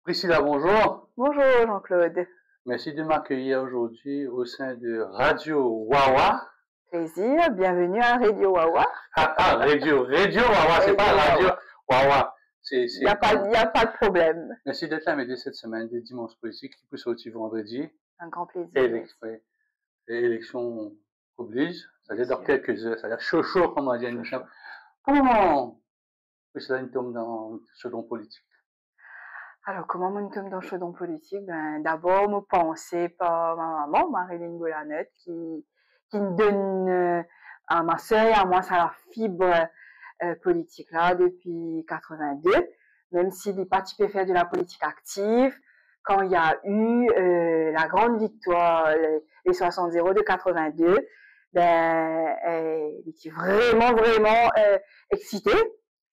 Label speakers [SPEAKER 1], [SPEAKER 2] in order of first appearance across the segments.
[SPEAKER 1] Priscilla, bonjour.
[SPEAKER 2] Bonjour Jean-Claude.
[SPEAKER 1] Merci de m'accueillir aujourd'hui au sein de Radio Wawa.
[SPEAKER 2] Plaisir, bienvenue à Radio Wawa.
[SPEAKER 1] Radio Wawa, c'est pas Radio Wawa.
[SPEAKER 2] Il n'y a pas de problème.
[SPEAKER 1] Merci d'être là, m'aider cette semaine des dimanches politiques qui peut sortir vendredi.
[SPEAKER 2] Un grand plaisir.
[SPEAKER 1] Élection oblige, c'est-à-dire dans quelques heures, c'est-à-dire chaud, comme on dit. Comment Priscilla nous tombe dans le chaudron politique?
[SPEAKER 2] Alors, comment nous tombe dans le chaudron politique? D'abord, me penser par ma maman, Marilyn Bolanette, qui me donne à ma soeur et à moi, ça la fibre politique là depuis 82, même s'il n'est pas typé faire de la politique active. Quand il y a eu la grande victoire, les 60-0 de 82, il était vraiment excité.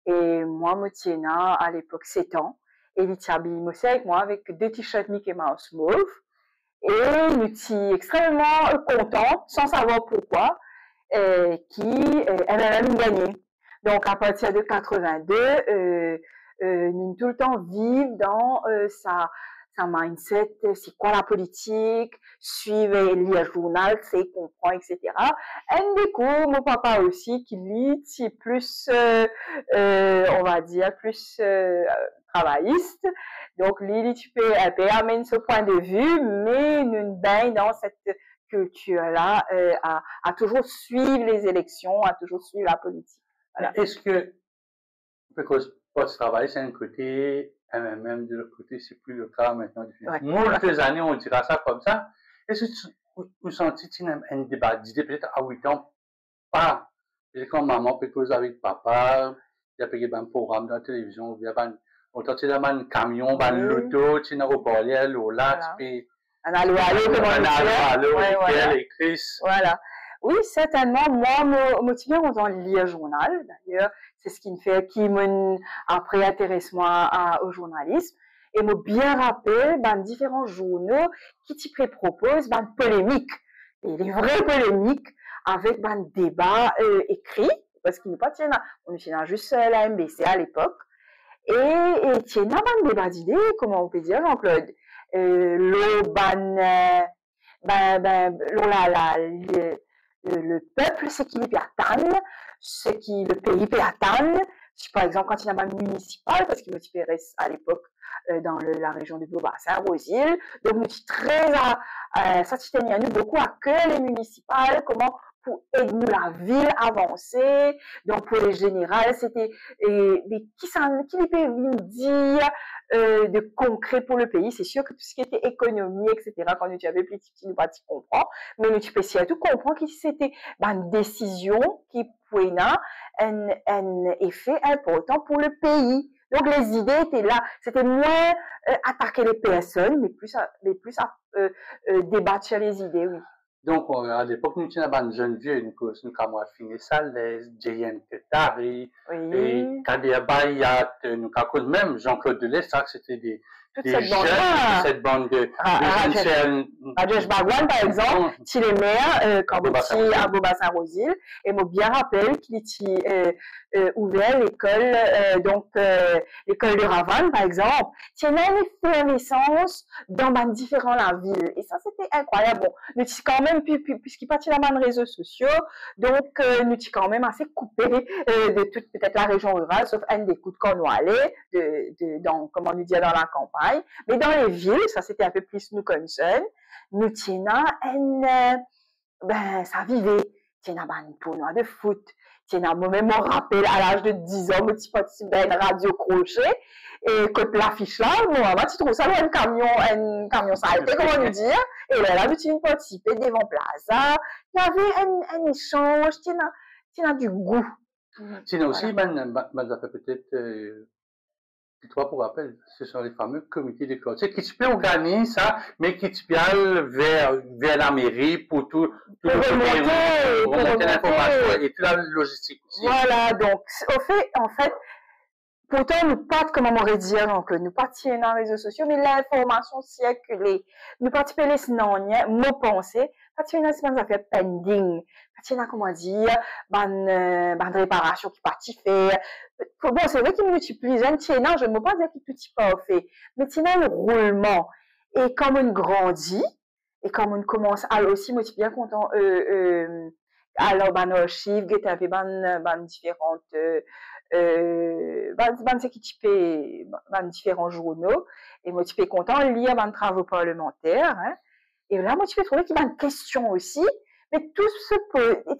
[SPEAKER 2] Et moi, me tiens à l'époque 7 ans. Et il était habillé aussi avec moi avec 2 t-shirts Mickey Mouse mauve. Et nous étions extrêmement contents, sans savoir pourquoi, qui elle-même gagné. Donc, à partir de 82, nous tout le temps vivre dans sa mindset, c'est quoi la politique, suivre, lire le journal, c'est comprendre, etc. Et du coup, mon papa aussi, qui lit, c'est plus, on va dire, plus travailliste. Donc, lui, tu peux amener ce point de vue, mais nous baigne dans cette culture-là, à toujours suivre les élections, à toujours suivre la politique.
[SPEAKER 1] Voilà. Est-ce que, parce que votre travail, c'est un côté, même de l'autre côté, c'est plus le cas maintenant. Ouais. Quelques années, on dira ça comme ça. Est-ce que vous sentez un débat d'idées, peut-être à 8 ans, pas, quand maman peut causer avec papa, il y a peut-être un programme dans la télévision, il y a un camion, un l'auto, tu n'as pas parlé, là, tu peux.
[SPEAKER 2] Un allo,
[SPEAKER 1] et Chris.
[SPEAKER 2] Voilà. Oui, certainement. Moi, motivé en lire journal. D'ailleurs, c'est ce qui me fait, après intéresse moi au journalisme. Et me bien rappeler, différents journaux qui t'y proposent, polémiques. Et les vraies polémiques avec, débats, écrits. Parce qu'il n'est pas on tient juste la MBC à l'époque. Et tiens, un débat d'idées, comment on peut dire, Jean-Claude? Le peuple, ce qu'il peut attendre, ce qui le pays peut attendre. Par exemple, quand il y a un municipal, parce qu'il me reste à l'époque dans la région du Beau-Bassin-Rosil, donc nous ça tenait à nous beaucoup à cœur les municipales, comment pour aider nous la ville avancer. Donc pour les générales, c'était qui peut nous dire de concret pour le pays. C'est sûr que tout ce qui était économie, etc., quand nous avons plus petit, nous pas comprendre, mais nous tu peux surtout comprendre que c'était une décision qui pouvait un effet important pour le pays. Donc les idées étaient là. C'était moins attaquer les personnes, mais plus débattre sur les idées, oui.
[SPEAKER 1] Donc, à l'époque, nous étions un jeune vieux, nous avons fini ça, les J.N. Ketari, et Kadia nous avons même Jean-Claude Delessac, c'était des cette bande de
[SPEAKER 2] Rajesh Bhagwan, par exemple, qui les maires, quand il à Beau-Bassin-Rosil, et m'a bien rappelé qu'il était ouvert l'école, l'école de Ravane, par exemple, qui a une effervescence dans différents la ville. Et ça, c'était incroyable. Bon, nous sommes quand même, puisqu'il partit dans les réseaux sociaux, donc nous sommes quand même assez coupés de toute peut-être la région rurale, sauf un des coups de qu'on doit aller, comment nous dire, dans la campagne. Mais dans les villes, ça c'était un peu plus nous concerne, nous tiens ça vivait, tiens un tournoi de foot, tiens moi-même me rappelle à l'âge de 10 ans, je participais à une radio crochet, et quand l'affiche là, moi, tu trouves ça un camion saleté, comment nous dire, et là, tu participais devant Plaza, il y avait un échange, tiens du goût.
[SPEAKER 1] Sinon aussi, peut-être, toi, pour rappel, ce sont les fameux comités de quartier qui peut organiser ça, mais qui peut aller vers la mairie pour tout remonter l'information et toute la logistique aussi.
[SPEAKER 2] Voilà, donc, en fait, pourtant, nous pas, comment on aurait dire, donc, nous pas tiens dans les réseaux sociaux, mais l'information circulée. Nous pas les sinon, nous penser, Parce qu'il y a des affaires pending. Parce qu'il y a, comment dire, ban réparation qui partit faire. Bon, c'est vrai qu'il multiplie, je ne veux pas dire qu'il est tout parfait. Mais tiens, le roulement. Et comme on grandit, et comme on commence, alors aussi, moi, je suis bien content, alors, ban archive, qui avait ban différentes, différents journaux, et moi, je suis content de lire ban travaux parlementaires, hein. Et là, moi, je peux trouver qu'il y a une question aussi, mais tout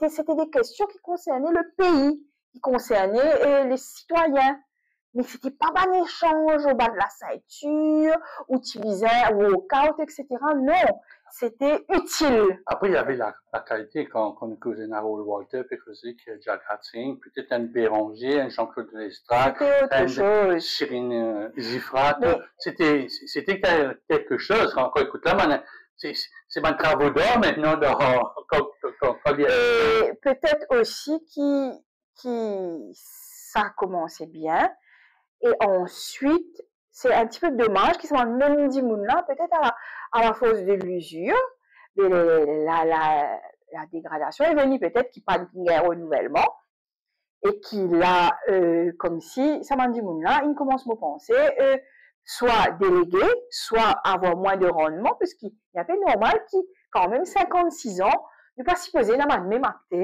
[SPEAKER 2] c'était des questions qui concernaient le pays, qui concernaient les citoyens. Mais c'était pas un échange au bas de la ceinture, ou tu visais au workout, etc. Non, c'était utile.
[SPEAKER 1] Après, il y avait la qualité quand on causait Harold Walter, puis causait Jack Hatzing, peut-être un Béranger, un Jean-Claude Lestrade, un Chirine Ziffrat. C'était quelque chose. Quand écoute là, c'est un travaux d'or maintenant.
[SPEAKER 2] Et peut-être aussi ça a commencé bien. Et ensuite, c'est un petit peu dommage qu'ils soient même dit là, peut-être à la force de l'usure, la dégradation est venue peut-être qu'il n'y a pas de renouvellement, et qu'il a, comme si, ça m'a dit là, il commence à penser, soit délégué, soit avoir moins de rendement, parce qu'il y a fait normal qu'il, quand même 56 ans, ne pas s'y poser dans la même acte.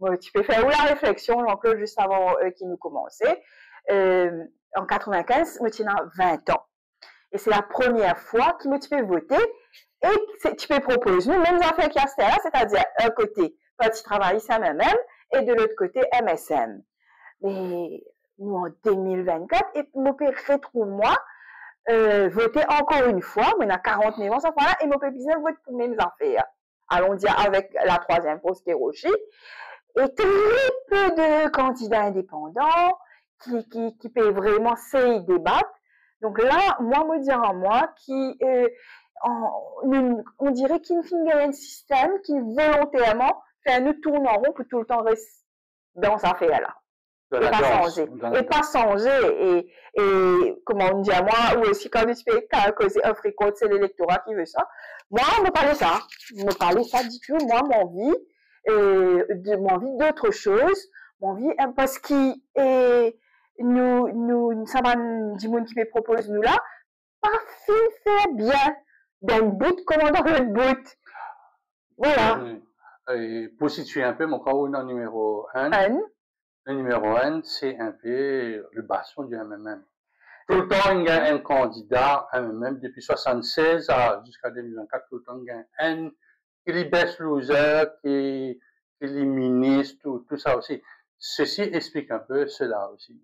[SPEAKER 2] Bon, tu peux faire où la réflexion, Jean-Claude, juste avant qu'il nous commençait. En 95, moi, tu as 20 ans. Et c'est la première fois que tu peux voter et tu peux proposer les mêmes affaires qu'il y a là, c'est-à-dire un côté Parti travailliste MMM et de l'autre côté MSM. Mais nous, en 2024, et mon père retrouve moi, voter encore une fois, mais on a 49 ans, ça fois là, et mon père vote pour les mêmes affaires. Allons dire avec la troisième poste qui est Rocher. Et très peu de candidats indépendants qui peuvent vraiment se débattre. Donc là, moi, on dirait qu'il y a un système qui volontairement fait un tourne en rond pour tout le temps rester dans sa affaire-là. Et pas changer. Et comment on dit à moi, ou aussi quand tu fais causer un fricot, c'est l'électorat qui veut ça. Moi, on me parlait ça. On me parlait ça du tout. Moi, mon vie d'autre chose, mon vie, parce que nous, ça va du monde qui me propose nous là, pas faire bien d'un bout comme dans l'autre bout. Voilà.
[SPEAKER 1] Et pour situer un peu, mon cas, dans le numéro 1. Le numéro 1, c'est un peu le bastion du MMM. Tout le temps, il y a un candidat MMM depuis 1976 jusqu'à 2024. Tout le temps, il y a un qui est best loser, qui est ministre, tout ça aussi. Ceci explique un peu cela aussi.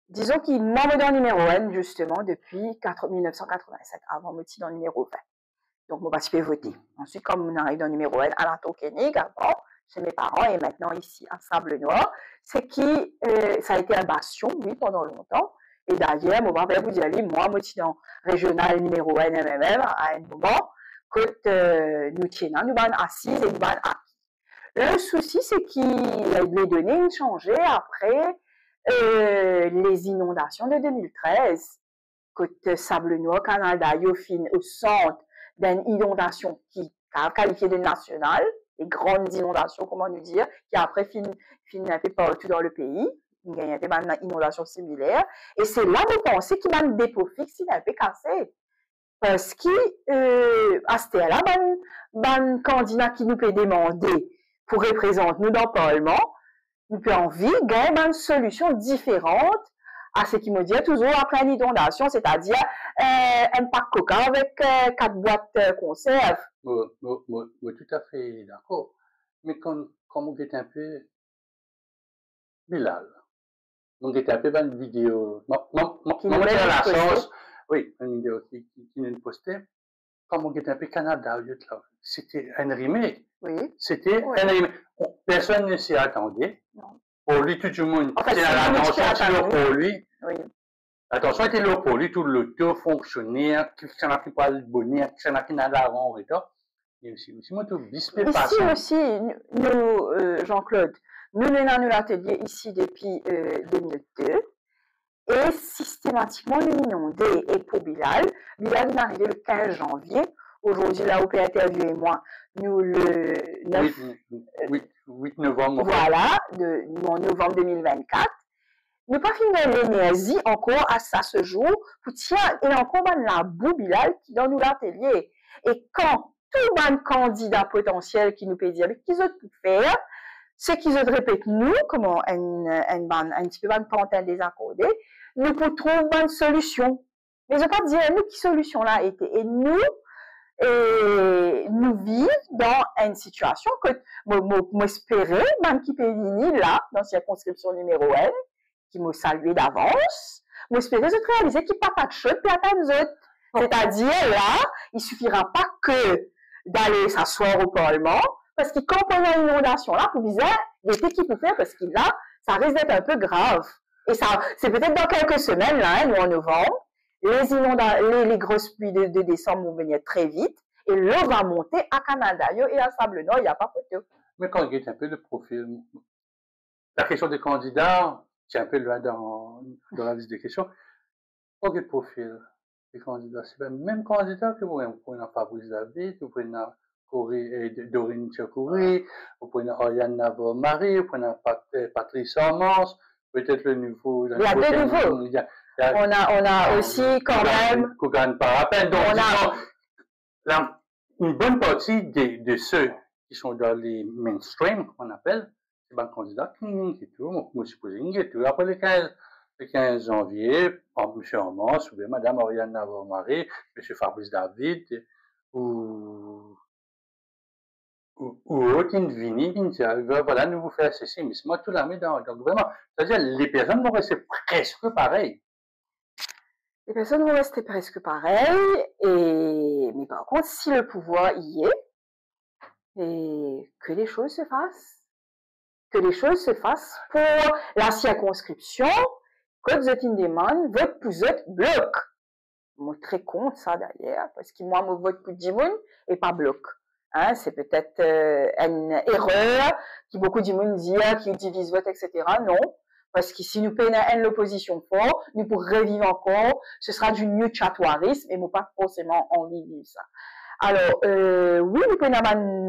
[SPEAKER 2] Disons qu'il m'en dans le numéro 1, justement, depuis 1987, avant de dans le numéro 20. Donc, moi, je peux voter. Ensuite, comme on arrive dans le numéro 1, à la Tokenig, avant, chez mes parents, et maintenant ici, à Sable-Noir, c'est ça a été un bastion, oui, pendant longtemps. Et d'ailleurs, moi, je vais vous dire, moi, je suis dans régional numéro 1 MMM, à un moment, que nous tiennons, nous sommes assis et nous sommes acquis. Le souci, c'est que les données ont changé après les inondations de 2013. Côté Sable-Noir, Canal d'Ayofin, au centre d'une inondation qui a qualifié de nationale, les grandes inondations, comment nous dire, qui après finissent un peu partout dans le pays. Il y a une inondation similaire. Et c'est là que vous pensez qu'il y a un dépôt fixe qui est un peu cassé. Parce que, à ce là un candidat qui nous peut demander pour représenter nous dans le Parlement, nous peut envie de gagner une solution différente à ce qui me dit toujours après une inondation, c'est-à-dire un pack coca avec 4 boîtes conserve.
[SPEAKER 1] Oui, tout à fait d'accord. Mais quand on est un peu Bilal, on est un peu dans une vidéo, on a la chance, oui, une vidéo qui nous postait, quand on est un peu Canada, c'était un remake.
[SPEAKER 2] Oui.
[SPEAKER 1] C'était un remake. Personne ne s'y attendait.
[SPEAKER 2] Non.
[SPEAKER 1] Pour lui, tout le monde, l'attention pour lui.
[SPEAKER 2] Oui.
[SPEAKER 1] L'attention était là pour lui, tout l'auto fonctionnaire, quelqu'un qui parle bonheur, quelqu'un qui n'a d'avant et tout. Et aussi, moi, tout bispé par
[SPEAKER 2] ça. Ici aussi, nous, Jean-Claude, nous menons l'atelier ici depuis 2002. Et systématiquement, nous inondés. Et pour Bilal est arrivé le 15 janvier, aujourd'hui, là, au interview et moi, nous, le
[SPEAKER 1] 8 novembre.
[SPEAKER 2] Voilà, de novembre 2024. Nous pas fini l'énergie encore à ça ce jour, pour tiens, il y a encore la boue Bilal qui donne nous l'atelier. Et quand tout le candidat potentiel qui nous peut dire, mais qu'ils ont tout faire, c'est qu'ils ont répété nous, comment un petit peu de pantin désaccordé, nous pour trouver une solution. Mais je ne pas dire, nous, qui solution là était. Et nous vivons dans une situation que, m'espérer, même qui peut venir là, dans circonscription numéro 1, qui m'a salué d'avance, m'espérer de réaliser qu'il n'y a pas de chose puis attendre nous autres. C'est-à-dire, là, il suffira pas que d'aller s'asseoir au Parlement, parce qu'il comprend l'inondation là, pour bizarre, l'été qu'il peut faire, parce que là, ça risque d'être un peu grave. Et ça, c'est peut-être dans quelques semaines, là, nous, en novembre, les grosses pluies de décembre vont venir très vite, et l'eau va monter à Canada et à Sable-Nord, il n'y a pas photo.
[SPEAKER 1] Mais quand on regarde un peu le profil, la question des candidats, c'est un peu loin dans la liste des questions, quand on regarde le profil des candidats, c'est le même candidat que vous prenez Fabrice David, vous prenez Dorine Tchakouri, vous prenez Oriane Navo-Marie, vous prenez Patrice Armance, peut-être le nouveau.
[SPEAKER 2] Il y a deux nouveaux. On a aussi quand même.
[SPEAKER 1] Kougan Parapin. Donc, une bonne partie de ceux qui sont dans les mainstream, qu'on appelle, c'est un candidat qui tout, moi, supposé, qui tout. Après le 15 janvier, M. Armance, ou bien Mme Oriane Navo-Marie, M. Fabrice David, ou autre qui dit, voilà, nous vous faire ceci, mais c'est moi tout la mis dans le gouvernement. C'est-à-dire, les personnes vont rester presque pareilles.
[SPEAKER 2] Les personnes vont rester presque pareilles, mais par contre, si le pouvoir y est, et que les choses se fassent. Que les choses se fassent pour la circonscription, que vous êtes une demande, vote pour vote bloc. Moi, très contre ça d'ailleurs, parce que moi, je vote pour Dimoun et pas bloc. Hein, c'est peut-être une erreur qui beaucoup de monde dit qui divise vote, etc. Non, parce que si nous payons l'opposition fort, nous pourrons revivre encore, ce sera du new chatouarisme et nous pas forcément envie de vivre ça. Alors, oui, nous payons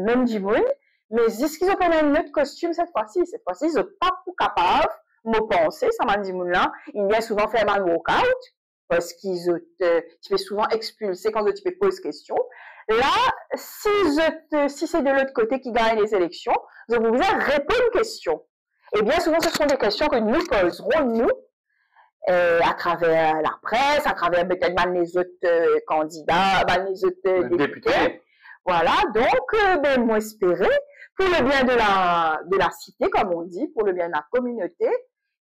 [SPEAKER 2] même du monde, mais est-ce qu'ils ont pris un autre costume cette fois-ci? Cette fois-ci, ils sont pas capables de penser, ça m'a dit là, ils viennent souvent faire un walkout, parce qu'ils tu peux souvent expulser quand tu peux poser question. Là, si c'est de l'autre côté qui gagne les élections, je vous répondre aux questions. Et bien souvent, ce sont des questions que nous poserons, nous, à travers la presse, à travers peut-être les autres candidats, les autres députés. Voilà, donc, moi, espérer, pour le bien de la cité, comme on dit, pour le bien de la communauté,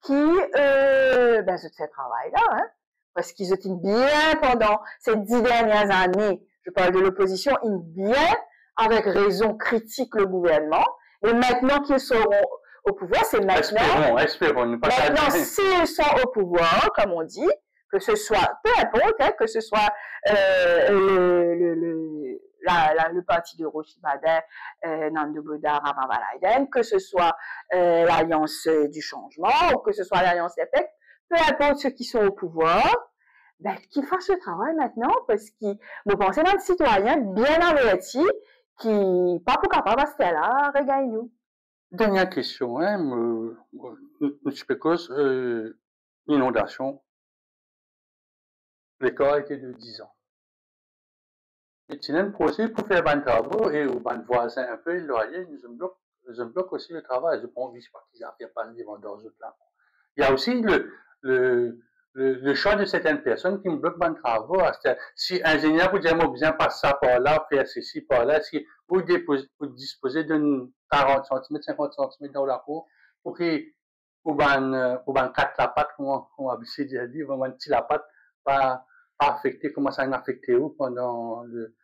[SPEAKER 2] qui, se fait travail-là, hein. Parce qu'ils étaient bien pendant ces 10 dernières années, je parle de l'opposition, ils bien, avec raison, critiquent le gouvernement. Et maintenant qu'ils seront au pouvoir, c'est maintenant.
[SPEAKER 1] Espérons,
[SPEAKER 2] maintenant, s'ils sont au pouvoir, comme on dit, que ce soit, peu importe, hein, que ce soit le parti de Rochi Badin, Nando Boda, Rababalaiden, que ce soit l'Alliance du Changement, ou que ce soit l'Alliance EPEC, peu importe ceux qui sont au pouvoir, qu'ils fassent le travail maintenant, parce qu'ils me pensent dans le citoyen bien averti, qui, pas pour capable, parce que là, regagne-nous.
[SPEAKER 1] Dernière question, hein, je peux cause, inondation. L'écart était de 10 ans. Et tu as un procès pour faire des travaux, et au ban voisin un peu éloigné, ils bloquent aussi le travail. Je pense qu'ils n'arrivent pas à les vendeurs là. Il y a aussi le choix de certaines personnes qui me bloquent dans le travail. Si ingénieur vous dire, moi, bien passer ça par là, faire ceci par là, si vous disposez d'une 40 cm, 50 cm dans la cour, pour que, ou ban 4 la patte, on a habitué de dire, ou ban petit la patte, pas affecter, comment ça affecté où pendant le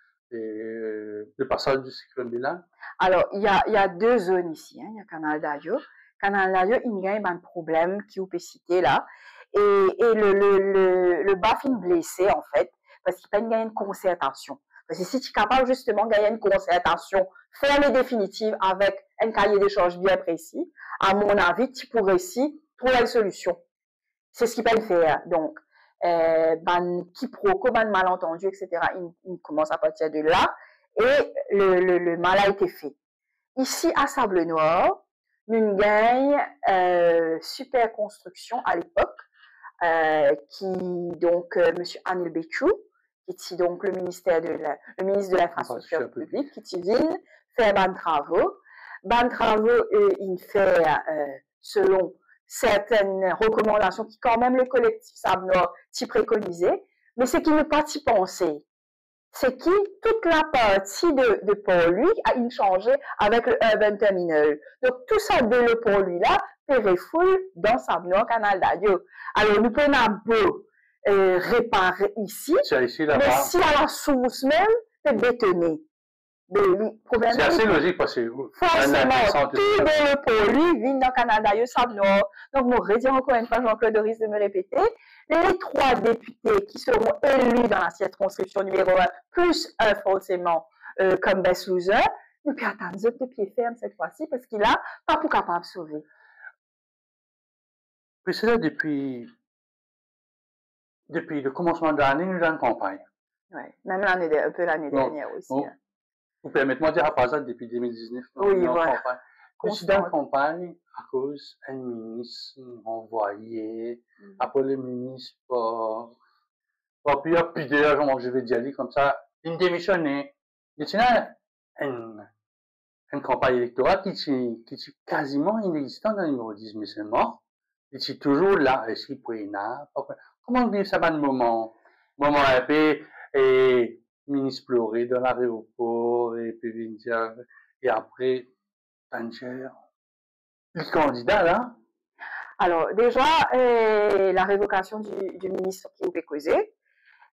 [SPEAKER 1] passage du cyclone Bilan?
[SPEAKER 2] Alors, il y a deux zones ici, hein. Il y a Canal d'Ayo. Canal d'Ayo, il y a un problème qui vous peut citer là. Et le BAFIN blessé, en fait, parce qu'il n'y a pas une concertation. Parce que si tu es capable justement de gagner une concertation ferme et définitive avec un cahier des charges bien précis, à mon avis, tu pourrais ici trouver une solution. C'est ce qu'il peut faire. Donc, ban quiproquo, ban malentendu, etc. Il commence à partir de là et le mal a été fait. Ici, à Sable-Noir, nous gagnons super construction à l'époque, qui donc Monsieur Anil Béchou, qui est donc le ministre de l'infrastructure publique, qui vient faire ban travaux. Ban travaux, il fait selon certaines recommandations qui quand même le collectif Sable-Noir s'y préconisait, mais c'est qu'il ne pas y penser. C'est qui toute la partie de Port-Louis a une changé avec le Urban Terminal. Donc tout ça de le Port-Louis là, péréfoule dans Sable-Noir, Canal d'Adio. Alors nous pouvons beau réparer ici, mais si à la source même, c'est bétonné.
[SPEAKER 1] C'est assez logique parce que
[SPEAKER 2] forcément, tout le Port-Louis vient dans Canal d'Adio, Sable-Noir. Donc je redis encore une fois, Jean-Claude risque de me répéter. Les 3 députés qui seront élus dans la circonscription numéro 1, plus un forcément comme best loser, nous puis attendre de pied ferme cette fois-ci parce qu'il a pas pour capable de sauver.
[SPEAKER 1] Puis c'est là depuis le commencement de l'année, nous avons une campagne.
[SPEAKER 2] Oui, même un peu l'année dernière aussi.
[SPEAKER 1] Bon, vous permettez-moi de dire à part depuis 2019,
[SPEAKER 2] oui, voilà.
[SPEAKER 1] Je suis dans la campagne à cause d'un ministre envoyé, après le ministre, puis d'ailleurs, je vais dire comme ça, il démissionné. Il y a une campagne électorale qui est quasiment inexistante dans le numéro 10, mais c'est mort. Il est toujours là, est-ce qu'il pourrait comment dire ça va le moment épais, et ministre pleuré dans l'aéroport, et puis et après, Tanger, le candidat là?
[SPEAKER 2] Alors, déjà, la révocation du ministre qui est causé.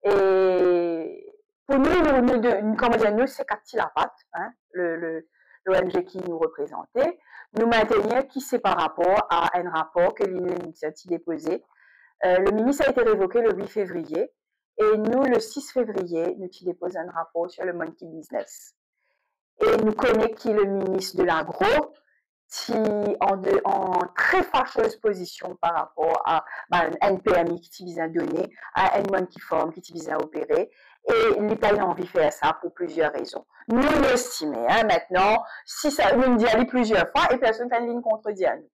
[SPEAKER 2] Et pour nous, comment dire, nous, c'est Cathy Lapatte, hein, l'ONG qui nous représentait, nous maintenir qui c'est par rapport à un rapport que l'initiative déposé. Le ministre a été révoqué le 8 février et nous, le 6 février, nous déposons un rapport sur le monkey business. Et nous connaissons qui est le ministre de l'agro, qui en très fâcheuse position par rapport à un NPMI qui vise à donner, à un monkey farm qui vise à opérer. Et l'État a envie de faire ça pour plusieurs raisons. Nous l'estimons, hein, maintenant, si ça, nous le disons plusieurs fois et personne ne fait une contredire nous.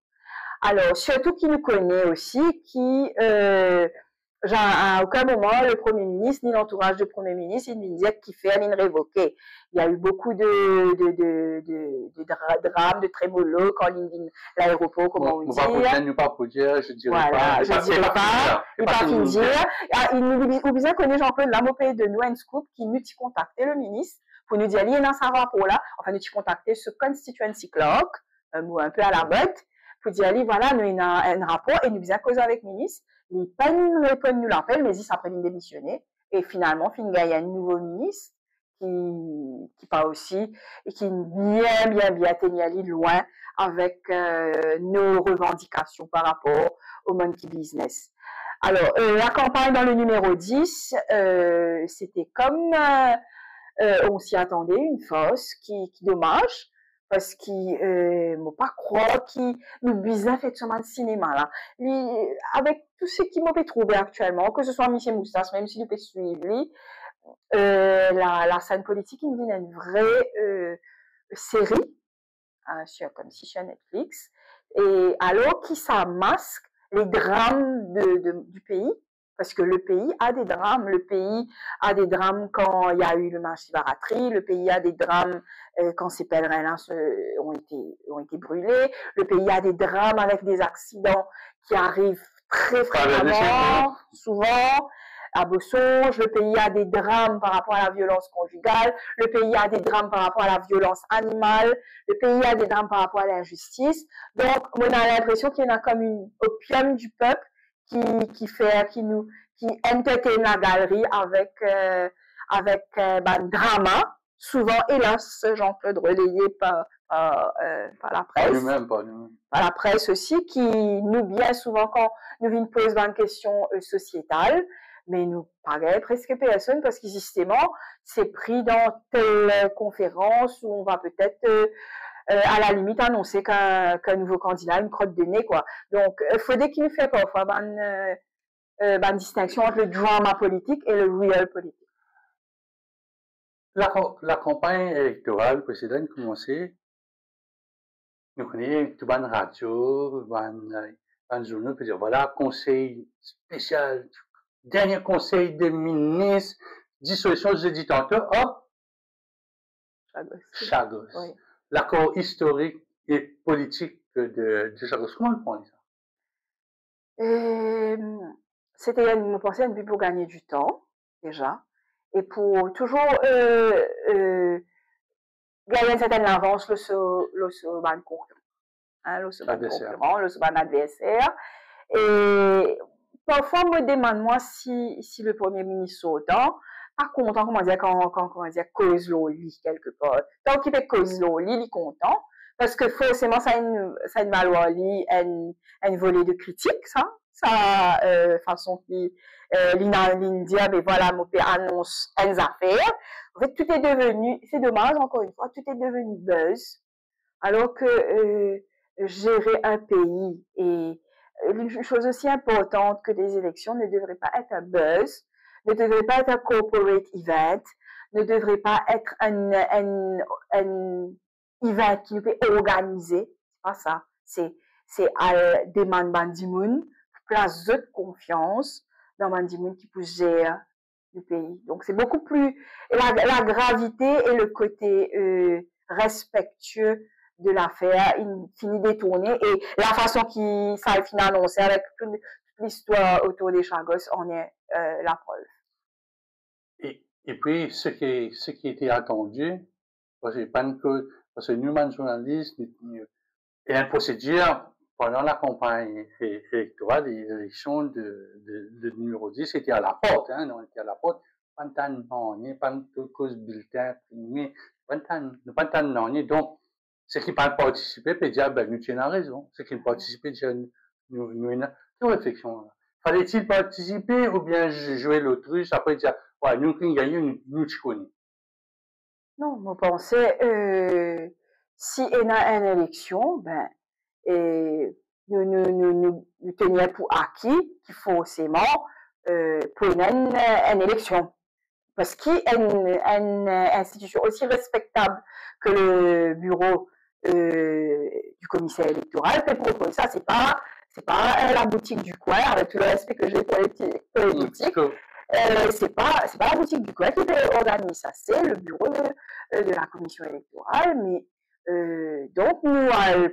[SPEAKER 2] Alors, surtout qui nous connaît aussi, qui, à aucun moment, le Premier ministre, ni l'entourage du Premier ministre, il disait qu'il fait une révoquée. Il y a eu beaucoup de drames, de trémolo quand l'aéroport, comment on dit.
[SPEAKER 1] Pas pour dire, je dirais
[SPEAKER 2] voilà,
[SPEAKER 1] pas.
[SPEAKER 2] Je dirais pas. Il pas fin dire. Il nous disait qu'on Jean-Claude Lamopé de nous, Scoop, qui nous a contacté le ministre pour nous dire, il y a un rapport là, enfin, nous a contacté ce constituency clerk, un mot un peu à la mode, pour dire, voilà, nous avons un rapport et nous avons causé avec le ministre. Il pas répondu nous l'appel, mais il s'après de démissionner. Et finalement, il y a un nouveau ministre qui part aussi et qui bien tenir loin avec nos revendications par rapport au monkey business. Alors, la campagne dans le numéro 10, c'était comme on s'y attendait, une force qui dommage. Parce qu'il ne pas croire qu'il nous business effectivement de cinéma là. Avec tout ce qui m'a trouvé actuellement, que ce soit Michel Moustache, même si nous peut suivre la scène politique, il devient une vraie série comme si sur Netflix. Et alors qui ça masque les drames du pays. Parce que le pays a des drames. Le pays a des drames quand il y a eu le Manchivaratri. Le pays a des drames quand ces pèlerins ont été brûlés. Le pays a des drames avec des accidents qui arrivent très fréquemment, souvent. À Bossange, le pays a des drames par rapport à la violence conjugale. Le pays a des drames par rapport à la violence animale. Le pays a des drames par rapport à l'injustice. Donc, on a l'impression qu'il y en a comme une opium du peuple qui entertain la galerie avec drama, souvent hélas Jean-Claude relayé par la presse. Par la presse aussi, qui nous bien souvent quand nous vient poser une question sociétale, mais nous paraît presque personne parce que justement c'est pris dans telle conférence où on va peut-être à la limite annoncer qu'un nouveau candidat, une crotte de nez, quoi. Donc, il faudrait qu'il nous fait parfois une distinction entre le drama politique et le real politique.
[SPEAKER 1] La campagne électorale précédente commençait, nous connaissons tout le radio, un journal peut dire voilà, conseil spécial, dernier conseil des ministres, dissolution, je dis tantôt, hop, Chagos. Oui. L'accord historique et politique de Chagos, comment le prend ça?
[SPEAKER 2] C'était une pensée un peu pour gagner du temps, déjà, et pour toujours gagner une certaine avance, le ban concurrent, le ban adversaire. Et parfois, je me demande, moi, si le Premier ministre autant, pas content, comment dire, cause l'oli quelque part. Tant qu'il fait cause l'oli, il est content. Parce que forcément, ça a une valeur, une volée de critique, ça. Façon qui, l'India, mais voilà, mon père annonce une affaire. En fait, tout est devenu, c'est dommage, encore une fois, tout est devenu buzz. Alors que, gérer un pays et une chose aussi importante que des élections ne devrait pas être un buzz, ne devrait pas être un corporate event, ne devrait pas être un event qui est organisé. C'est pas ça. C'est à demander Bandimoun, place de confiance dans Bandimoun qui peut gérer le pays. Donc c'est beaucoup plus la gravité et le côté respectueux de l'affaire, il finit détourné et la façon qui ça a fini annoncé avec toute l'histoire autour des Chagos en est la preuve.
[SPEAKER 1] Et puis ce qui était attendu, parce que nous, journalistes, et un procédure pendant la campagne électorale, l'élection de numéro 10, c'était à la porte, hein, on était à la porte, pas de temps, pas de cause bulletin, mais pas de temps, donc, ceux qui ne peuvent pas participer peuvent dire, ben, nous tiens raison. Ceux qui ne participent pas, nous, une réflexion. Fallait-il participer ou bien jouer l'autruche, après dire, ouais, nous qui gagnons, nous tu connais?
[SPEAKER 2] Non, je pensais, si on a une élection, ben, nous tenions pour acquis qu'il faut forcément pour une élection. Parce qu'une institution aussi respectable que le bureau du commissaire électoral peut proposer ça. C'est pas la boutique du coin, avec tout le respect que j'ai pour les boutiques. C'est pas la boutique du coin qui organise ça. C'est le bureau de la commission électorale. Mais donc nous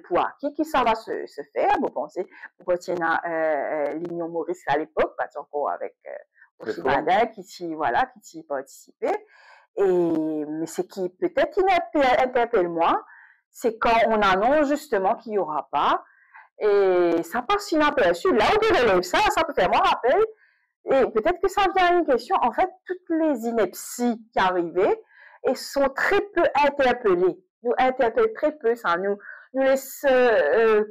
[SPEAKER 2] pour qui ça va se faire. Vous pensez, vous continuez à l'Union Maurice à l'époque, pas encore avec aussi Badin qui s'y participait. Mais ce qui peut-être interpelle moi, c'est quand on annonce justement qu'il n'y aura pas, et ça passe inaperçu. Là où on relève ça peut faire moi rappel, et peut-être que ça vient à une question, en fait, toutes les inepties qui arrivaient et sont très peu interpellées. Nous interpellent très peu, ça nous laisse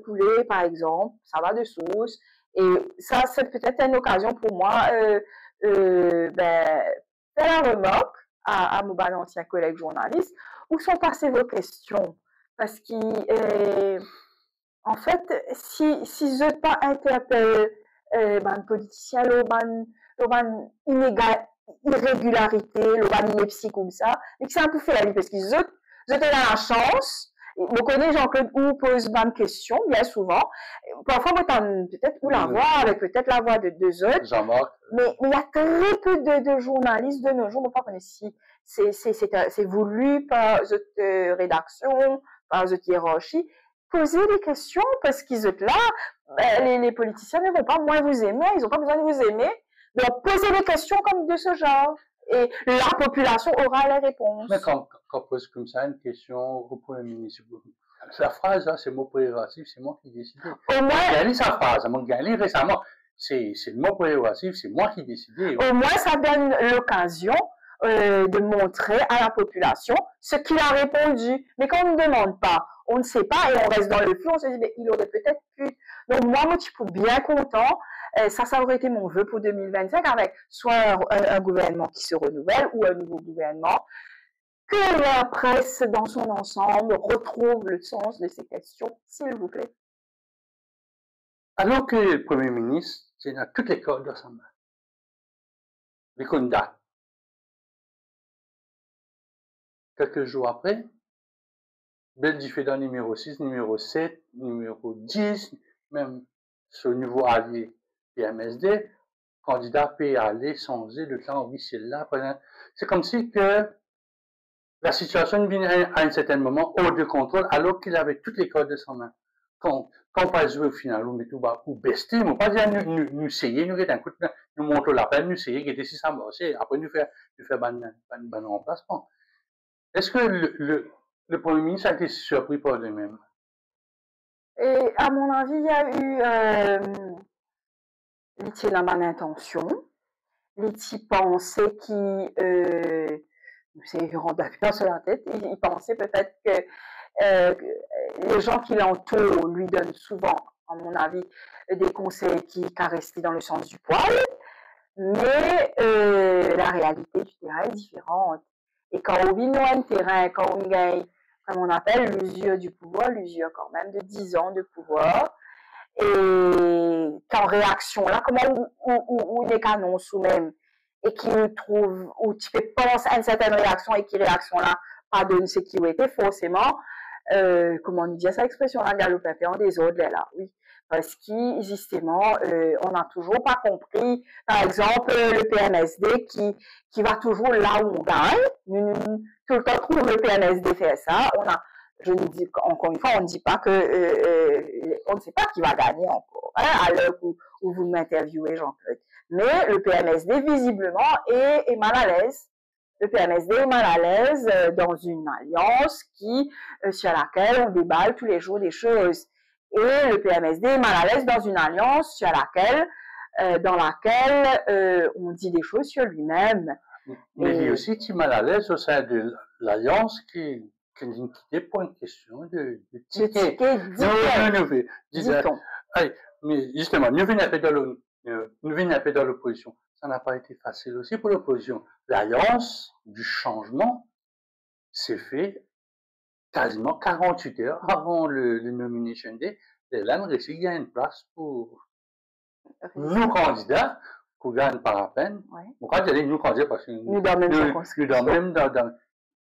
[SPEAKER 2] couler, par exemple, ça va de source, et ça, c'est peut-être une occasion pour moi faire la remarque à mon ancien collègue journaliste, où sont passées vos questions? Parce en fait, si je pas interpelle un politicien, une irrégularité, une ineptie comme ça, mais que c'est un peu fait la vie, parce qu'ils ont la chance. Je connais Jean-Claude où pose une question, bien souvent. Parfois, peut-être ou la voix, avec peut-être la voix de deux autres.
[SPEAKER 1] Jean-Marc.
[SPEAKER 2] Mais il y a très peu de journalistes de nos jours, je ne sais pas si c'est voulu par cette rédaction, par cette hiérarchie. Poser des questions parce qu'ils sont là, les politiciens ne vont pas moins vous aimer, ils n'ont pas besoin de vous aimer. Donc, posez des questions comme de ce genre. Et la population aura les réponses.
[SPEAKER 1] Mais quand on pose comme ça une question au Premier ministre, la phrase, là, c'est mot prérogatif, c'est moi qui décide.
[SPEAKER 2] Au moins,
[SPEAKER 1] j'ai gagné sa phrase, j'ai gagné récemment. C'est le mot prérogatif, c'est moi qui décide.
[SPEAKER 2] Au moins, ça donne l'occasion de montrer à la population ce qu'il a répondu. Mais quand on ne demande pas, on ne sait pas et on reste dans le flou, on se dit, mais il aurait peut-être pu. Donc moi, je suis bien content. Ça aurait été mon vœu pour 2025 avec soit un gouvernement qui se renouvelle ou un nouveau gouvernement, que la presse dans son ensemble retrouve le sens de ces questions, s'il vous plaît.
[SPEAKER 1] Alors que le Premier ministre, c'est dans toutes les cordes de sa main. Il y a une date. Quelques jours après, Belgique fait dans numéro 6, numéro 7, numéro 10, même ce niveau allié PMSD, candidat peut aller changer le temps officiel là. C'est comme si que la situation vient à un certain moment hors de contrôle alors qu'il avait toutes les cordes de sa main. Quand on va jouer au final, on met tout bas pour bester, on pas dire nous essayer, nous un coup de nous montre la peine, nous essayer, que si ça marche, après nous faire un remplacement. Est-ce que le Premier ministre a été surpris par lui-même?
[SPEAKER 2] Et à mon avis, il y a eu les la bonne intention, les pensées qui c'est rendre la peur sur la tête. Il pensait peut-être que les gens qui l'entourent lui donnent souvent, à mon avis, des conseils qui caressent dans le sens du poil, mais la réalité du terrain est différente. Et quand on vit dans un terrain, quand on gagne, comme on appelle, l'usure du pouvoir, l'usure quand même de 10 ans de pouvoir, et qu'en réaction, là, comment on est canon sous même, et qui trouve, ou tu fais penser à une certaine réaction, et qui réaction là, pas de sécurité, forcément, comment on dit ça expression là, galopin en désordre là, oui. Parce que, justement, on n'a toujours pas compris, par exemple, le PMSD qui va toujours là où on gagne. Tout le temps, trouve le PMSD fait ça. Je ne dis, encore une fois, on ne dit pas que, on ne sait pas qui va gagner encore, hein, à l'heure où vous m'interviewez, Jean-Claude. Mais le PMSD, visiblement, est mal à l'aise. Le PMSD est mal à l'aise dans une alliance sur laquelle on déballe tous les jours des choses. Et le PMSD est mal à l'aise dans une alliance dans laquelle on dit des choses sur lui-même.
[SPEAKER 1] Mais il est aussi mal à l'aise au sein de l'alliance qui n'est pas une question de ticket. Mais justement, nous venons un peu dans l'opposition. Ça n'a pas été facile aussi pour l'opposition. L'alliance du changement s'est fait quasiment 48 heures avant le nomination day. L'Hélène réussit à une place pour nos candidats, qu'on gagne par la peine. On va dire nous candidats parce que nous dans même dans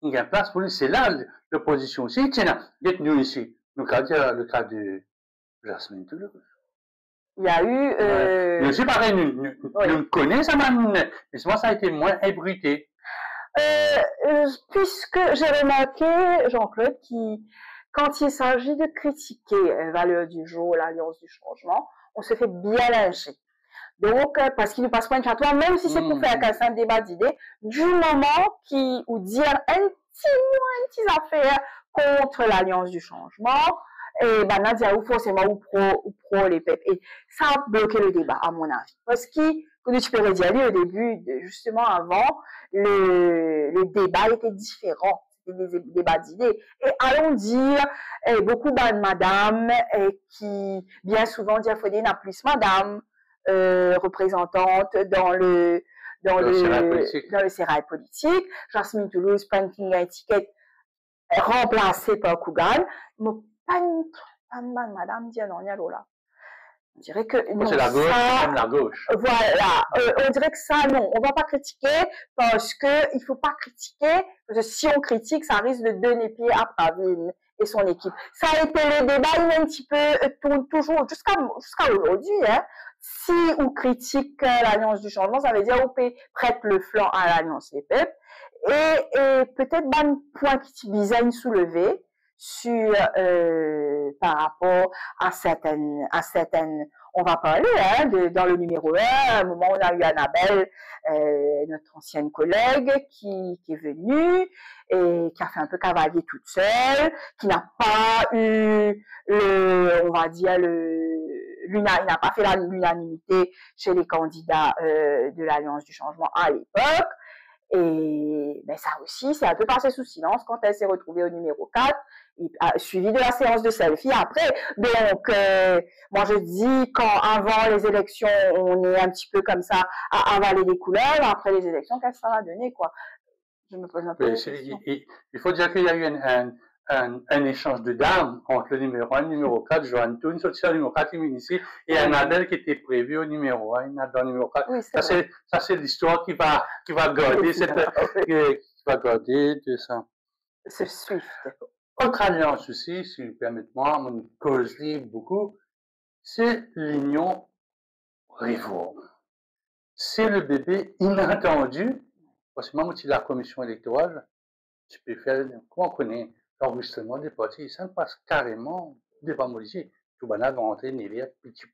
[SPEAKER 1] une place pour lui. C'est là l'opposition aussi. Tiens, nous ici, nous candidats, le cas de Jasmine Toulouse.
[SPEAKER 2] Il y a eu.
[SPEAKER 1] Mais aussi pareil, nous connaissons ça, mais souvent ça a été moins ébruité.
[SPEAKER 2] Puisque j'ai remarqué, Jean-Claude, quand il s'agit de critiquer Valeurs du jour, l'Alliance du changement, on se fait bien lyncher. Donc, parce qu'il ne passe pas une chatouille, même si c'est pour faire un simple débat d'idées, du moment ou dire un petit affaire contre l'Alliance du changement, et ben, Nadia, ou forcément, ou pro les peuples. Et ça a bloqué le débat, à mon avis. Parce que, comme tu peux le dire, au début, justement, avant, le débat était différent. C'était des débats d'idées. Et allons dire, beaucoup de madame, qui, bien souvent, disent, il faut n'a plus madame, représentante dans le sérail politique. Jasmine Toulouse, Panking à étiquette, remplacée par Kougan. Pas une madame dit non, là. On dirait que non,
[SPEAKER 1] c'est la gauche, comme la gauche.
[SPEAKER 2] Voilà, on dirait que ça, non, on va pas critiquer parce que il faut pas critiquer parce que si on critique, ça risque de donner pied à Pravine et son équipe. Ça a été le débat, il est un petit peu tourne toujours jusqu'à aujourd'hui, hein. Si on critique l'Alliance du changement, ça veut dire on prête le flanc à l'Alliance des peuples et peut-être un point qui est soulevé sur par rapport à certaines on va parler dans le numéro 1 à un moment on a eu Annabelle notre ancienne collègue qui est venue et qui a fait un peu cavalier toute seule, qui n'a pas eu on va dire il n'a pas fait l'unanimité chez les candidats de l'Alliance du changement à l'époque. Et ben ça aussi, c'est un peu passé sous silence quand elle s'est retrouvée au numéro 4, suivi de la séance de selfie après. Donc, moi je dis, quand avant les élections, on est un petit peu comme ça à avaler des couleurs, après les élections, qu'est-ce que ça va donner, quoi? Je me pose un peu la question.
[SPEAKER 1] Il faut dire qu'il y a eu un échange de dames entre le numéro 1 et le numéro 4. Joanne Toon, sorti au numéro 4, il ici, et un Nadal qui était prévu au numéro 1, Nadal au numéro 4. Oui, ça, c'est l'histoire qui va garder de ça.
[SPEAKER 2] Ce Swift.
[SPEAKER 1] Autre alliance aussi, si vous permettez-moi, mon cause beaucoup, c'est l'union Réforme. C'est le bébé inattendu, parce que même si la commission électorale, tu peux faire, comment on connaît l'enregistrement des partis, ça passe carrément devant Moïse. Tout le monde va entrer, Nélia, petit,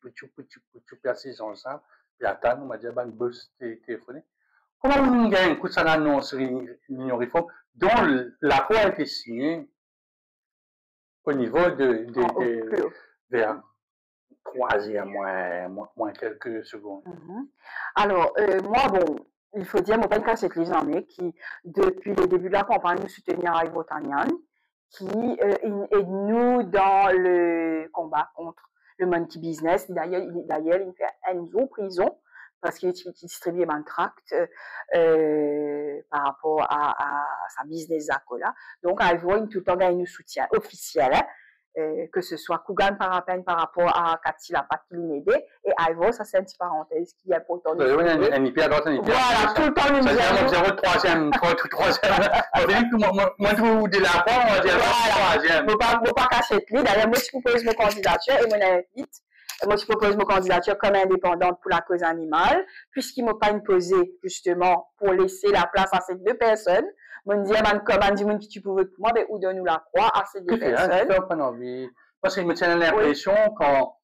[SPEAKER 1] assis ensemble, puis attendre, on m'a dit, ben, boss téléphoné. Comment on gagne un coup de ça l'annonce l'union Réforme, dont l'accord a été signé au niveau vers troisième, moins quelques secondes.
[SPEAKER 2] Alors, moi, bon, il faut dire, moi, pas une cassette les amis qui, depuis le début de la campagne, nous soutenir avec Votanian, qui aide nous dans le combat contre le monkey business. D'ailleurs, il fait Enzo prison parce qu'il distribue un tract par rapport à sa business là. Donc, Ivo, tout le temps, gagne un soutien officiel. Que ce soit Kougan par rapport à Cathy Lapat qui l'aidait, et Ivo, ça c'est une petite parenthèse qui est importante.
[SPEAKER 1] Oui, un IP à droite, un IP à droite.
[SPEAKER 2] Voilà, tout le temps, nous
[SPEAKER 1] disons. Troisième. Moi, tout de la part, on va dire troisième.
[SPEAKER 2] Je ne pas cacher de lui. D'ailleurs, moi, je propose ma candidature et mon invite. Moi, je propose ma candidature comme indépendante pour la cause animale, puisqu'il ne m'a pas imposé, justement, pour laisser la place à ces deux personnes. Moi, je dis, comme du monde qui tu peux voter pour moi, ben, ou donne-nous la croix à ces deux personnes.
[SPEAKER 1] Pas envie. Parce qu'il me tient l'impression quand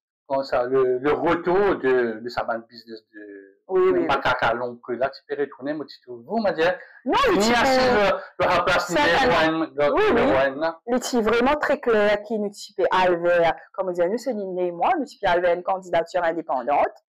[SPEAKER 1] ça, le retour de sa bande business de macaque à long que là, tu peux retourner, moi, tu trouves, vous, m'a dit,
[SPEAKER 2] non,
[SPEAKER 1] le remplace
[SPEAKER 2] il est vraiment très clair qui nous type Albert, comme on dit, nous, c'est Linné et moi, nous type Albert une candidature indépendante.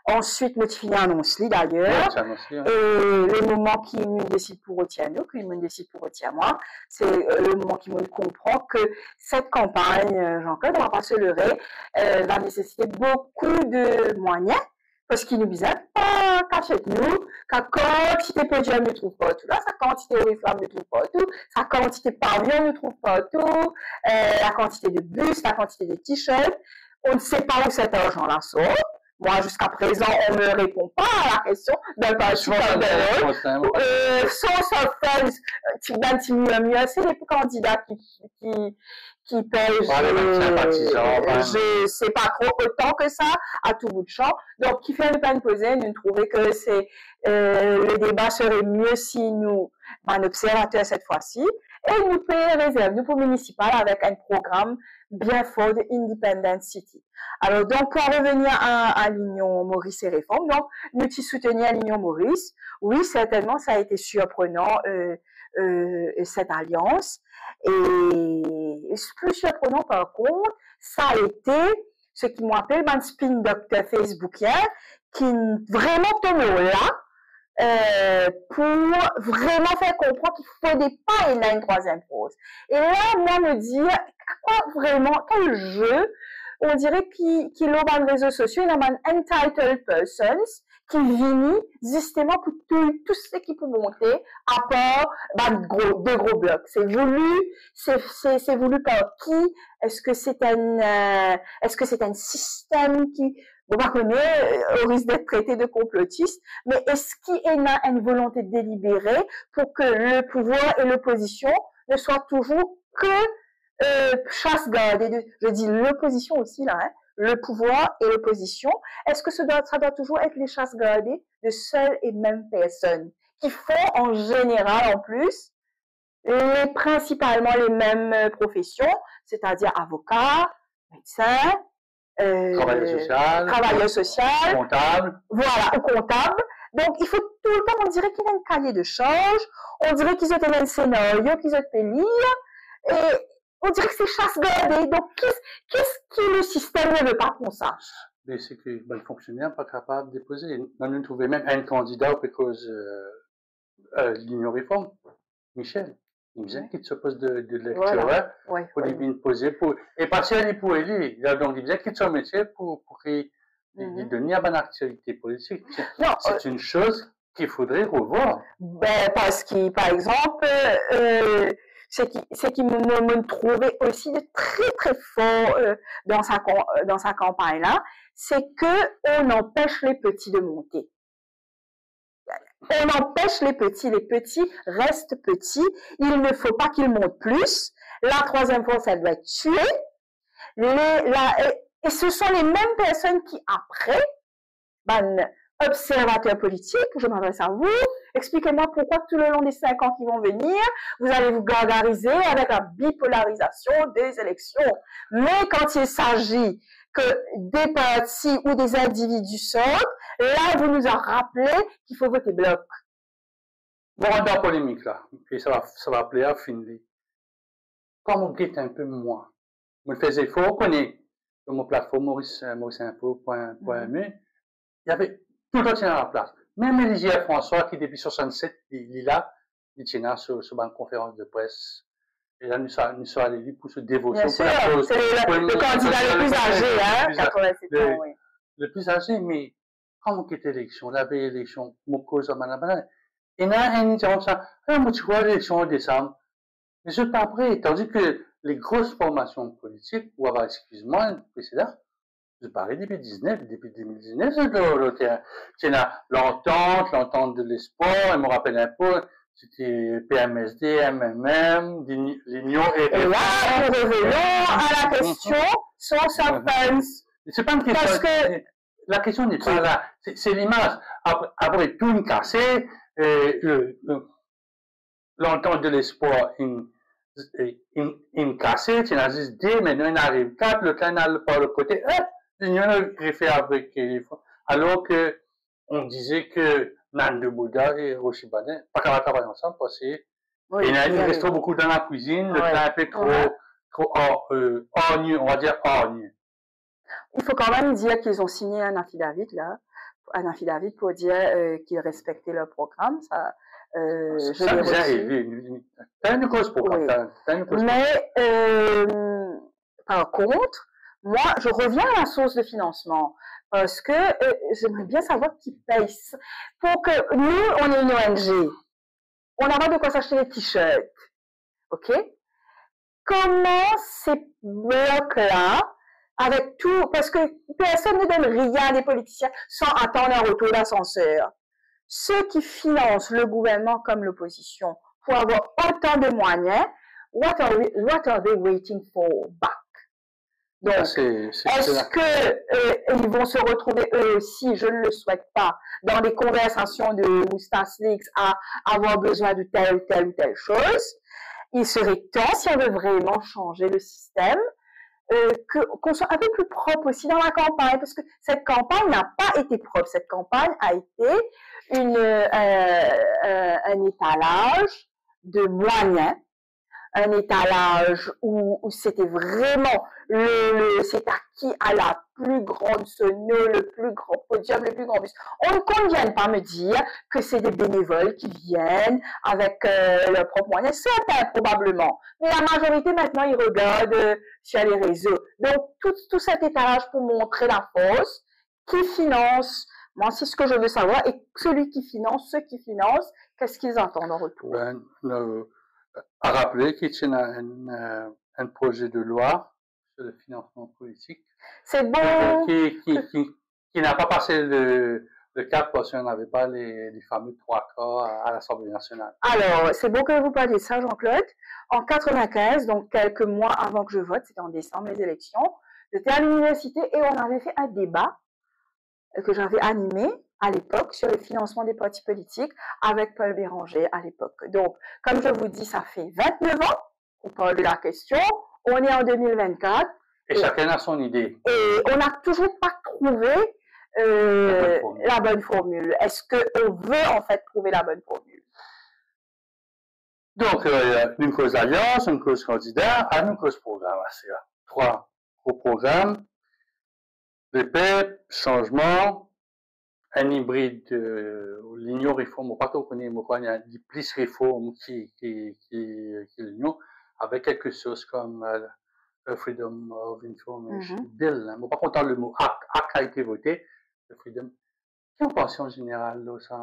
[SPEAKER 2] Ensuite, nous finis annonce-li d'ailleurs. Et le moment qui nous décide pour retirer nous, qui nous décide pour retirer moi, c'est le moment qui nous comprend que cette campagne, Jean-Claude, on va pas se leurrer, va nécessiter beaucoup de moyens, parce qu'il nous disait pas cacher de nous, sa quantité de podium ne trouve pas tout, là, sa quantité de flammes ne trouve pas tout, sa quantité de pavillons ne trouve pas tout, la quantité de bus, la quantité de t-shirts. On ne sait pas où cet argent-là sort. Moi, jusqu'à présent, on ne me répond pas à la question d'un parti source of funds, c'est les candidats qui pèsent, je sais pas trop autant que ça, à tout bout de champ. Donc, qui fait le peine poser, nous trouvons que c'est, le débat serait mieux si nous, un observateur cette fois-ci, et nous payons réserve, nous pour municipal avec un programme bien fort de Independent City. Alors, donc, pour revenir à l'Union Maurice et Réforme, donc, nous qui soutenons l'Union Maurice, oui, certainement, ça a été surprenant, cette alliance. Et plus surprenant, par contre, ça a été ce qui m'appelle un spin doctor facebookien qui vraiment tombe là, pour vraiment faire comprendre qu'il ne faudrait pas y avoir une troisième pause. Et là, moi, me dire, quoi vraiment, quel jeu, on dirait qu'il y a dans les réseaux sociaux, il y a un entitled persons qui viennent justement pour tout ce qui peut monter à part de gros blocs. C'est voulu par qui? Est-ce que c'est un système qui, on va connaître, au risque d'être traité de complotiste, mais est-ce qu'il y a une volonté délibérée pour que le pouvoir et l'opposition ne soient toujours que chasse gardée, je dis l'opposition aussi là, hein, le pouvoir et l'opposition, est-ce que ça doit toujours être les chasses gardées de seules et mêmes personnes qui font en général en plus principalement les mêmes professions, c'est-à-dire avocats, médecins, travailleur social,
[SPEAKER 1] comptable.
[SPEAKER 2] Voilà, ou comptable. Donc, il faut tout le temps, on dirait qu'il y a un cahier de charge, on dirait qu'ils ont un scénario qu'ils ont fait lire, et on dirait que c'est chasse gardée. Donc, qu'est-ce que le système ne veut pas qu'on sache?
[SPEAKER 1] Mais c'est que le fonctionnaire n'est pas capable de déposer. On a trouvé même un candidat parce que l'Union Réforme, Michel. Il me disait qu'il se pose de lecture pour les poser pour et passer pour lui. Donc il disait qu'il se métier pour qu'il donne une actualité politique. C'est une chose qu'il faudrait revoir.
[SPEAKER 2] Ben parce que par exemple ce qui me trouvait aussi de très très fort dans sa campagne là, c'est que on empêche les petits de monter. On empêche les petits restent petits, il ne faut pas qu'ils montent plus. La troisième fois, ça doit être tué. Et ce sont les mêmes personnes qui, après, observateurs politiques, je m'adresse à vous, expliquez-moi pourquoi tout le long des 5 ans qui vont venir, vous allez vous gargariser avec la bipolarisation des élections. Mais quand il s'agit que des partis ou des individus sortent, là, vous nous a rappelé qu'il faut voter bloc.
[SPEAKER 1] Bon, on est dans la polémique là, et ça va plaire à Finley. Quand on guette un peu moins, on le faisait, il faut reconnaître, sur mon plateforme mauriceinfo.me, il y avait tout le temps à la place. Même Elisée François, qui depuis 67, il est là, il tient sur une conférence de presse. Et là, nous sommes allés pour se dévoter.
[SPEAKER 2] Bien sûr, c'est le candidat le plus âgé, hein, 87 ans, oui.
[SPEAKER 1] Le plus âgé, mais quand on quitte l'élection, la veille élection, mon cause à Manabana, il y a un qui dit ça, moi, tu vois l'élection en décembre. Mais c'est pas après, tandis que les grosses formations politiques, ou avoir, excuse-moi, précédent, je parlais depuis 2019, c'est l'entente de l'espoir, elle me rappelle un peu, c'était PMSD, MMM, l'Union
[SPEAKER 2] et là, nous revenons à la question sur substance.
[SPEAKER 1] C'est pas une question, parce que la question n'est pas là, c'est l'image. Après tout une cassée, l'entente de l'espoir, une cassée, tu n'as juste dit, maintenant il arrive 4, le canal par le côté, l'Union a fait avec alors que on disait que Nande Bouddha et Roshi Badin, pas qu'à travailler ensemble, parce que il reste trop beaucoup dans la cuisine, le temps un peu trop ornieux, on va dire ornieux.
[SPEAKER 2] Il faut quand même dire qu'ils ont signé un affidavit là, pour dire qu'ils respectaient leur programme. Ça,
[SPEAKER 1] ça bien élevé. T'as une cause pour ça.
[SPEAKER 2] Mais par contre, moi, je reviens à la source de financement parce que j'aimerais bien savoir qui paye. Pour que nous, on est une ONG, on n'a pas de quoi s'acheter des t-shirts, ok? Comment ces blocs-là, avec tout, parce que personne ne donne rien des politiciens sans attendre un retour d'ascenseur. Ceux qui financent le gouvernement comme l'opposition pour avoir autant de moyens, what are they waiting for back? Donc, est-ce que ils vont se retrouver eux aussi, je ne le souhaite pas, dans des conversations de Moustache Leaks à avoir besoin de telle ou telle chose? Il serait temps, si on veut vraiment changer le système, qu'on soit un peu plus propre aussi dans la campagne, parce que cette campagne n'a pas été propre. Cette campagne a été un étalage de moyens, un étalage où c'était vraiment c'est acquis à la plus grande sono, le plus grand podium, le plus grand bus. On ne vient pas me dire que c'est des bénévoles qui viennent avec leurs propres moyens. Certains, probablement. Mais la majorité, maintenant, ils regardent sur les réseaux. Donc, tout cet étalage pour montrer la force, qui finance. Moi, c'est ce que je veux savoir. Et celui qui finance, ceux qui financent, qu'est-ce qu'ils attendent en retour?
[SPEAKER 1] À rappeler qu'il y a un projet de loi sur le financement politique.
[SPEAKER 2] C'est bon.
[SPEAKER 1] Qui n'a pas passé le cap parce qu'on n'avait pas les fameux 3 quarts à l'Assemblée nationale.
[SPEAKER 2] Alors, c'est bon que vous parliez de ça, Jean-Claude. En 95, donc quelques mois avant que je vote, c'était en décembre les élections, j'étais à l'université et on avait fait un débat que j'avais animé à l'époque sur le financement des partis politiques avec Paul Béranger à l'époque. Donc, comme je vous dis, ça fait 29 ans qu'on parle de la question. On est en 2024.
[SPEAKER 1] Et chacun a son idée.
[SPEAKER 2] Et on n'a toujours pas trouvé la bonne formule. Est-ce qu'on veut en fait trouver la bonne formule?
[SPEAKER 1] Donc, une cause alliance, une cause candidat, une cause programme. C'est 3 gros programmes. Le PEP, changement, un hybride l'union réforme, pas qu'on connaît, il y a des plus réformes qui l'union, avec quelque chose comme Freedom of Information Bill. Je ne pas content le mot acte a été voté, le Freedom. Qu'est-ce que vous pensez en général, là, ça?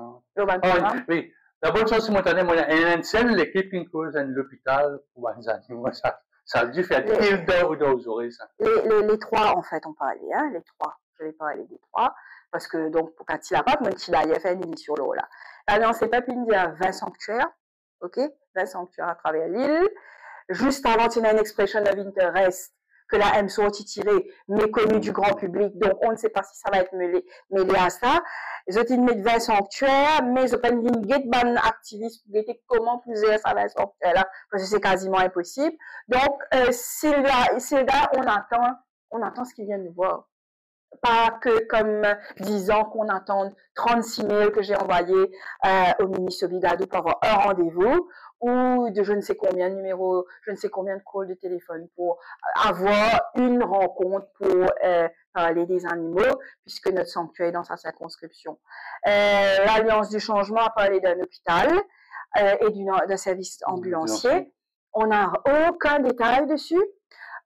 [SPEAKER 2] Oui,
[SPEAKER 1] La bonne chose, c'est maintenant, il y a une seule équipe qui cause à l'hôpital pour les animaux. Ça a dû faire pile d'heures ou d'heures, ça.
[SPEAKER 2] Les trois, en fait, on peut aller, hein, les trois. Je vais parler des trois. Parce que, donc, pour quand il a pas, moi, il a fait une émission là. Alors, c'est pas il y a 20 sanctuaires. OK? 20 sanctuaires à travers l'île. Juste avant, il y a une expression of interest que la M sorti tirée, méconnue du grand public. Donc, on ne sait pas si ça va être mêlé à ça. Les autres, ils mettent 20 sanctuaires, mais ils ont pas une guette ban activiste pour guetter comment plusieurs ça 20 sanctuaires là, parce que c'est quasiment impossible. Donc, Sylvia, on attend ce qu'ils viennent nous voir. Pas que comme disant qu'on attende 36 mails que j'ai envoyés au ministre Bigado pour avoir un rendez-vous ou de je ne sais combien de numéros, je ne sais combien de calls de téléphone pour avoir une rencontre pour parler des animaux puisque notre sanctuaire est dans sa circonscription. L'Alliance du changement a parlé d'un hôpital et d'un service ambulancier. On n'a aucun détail dessus,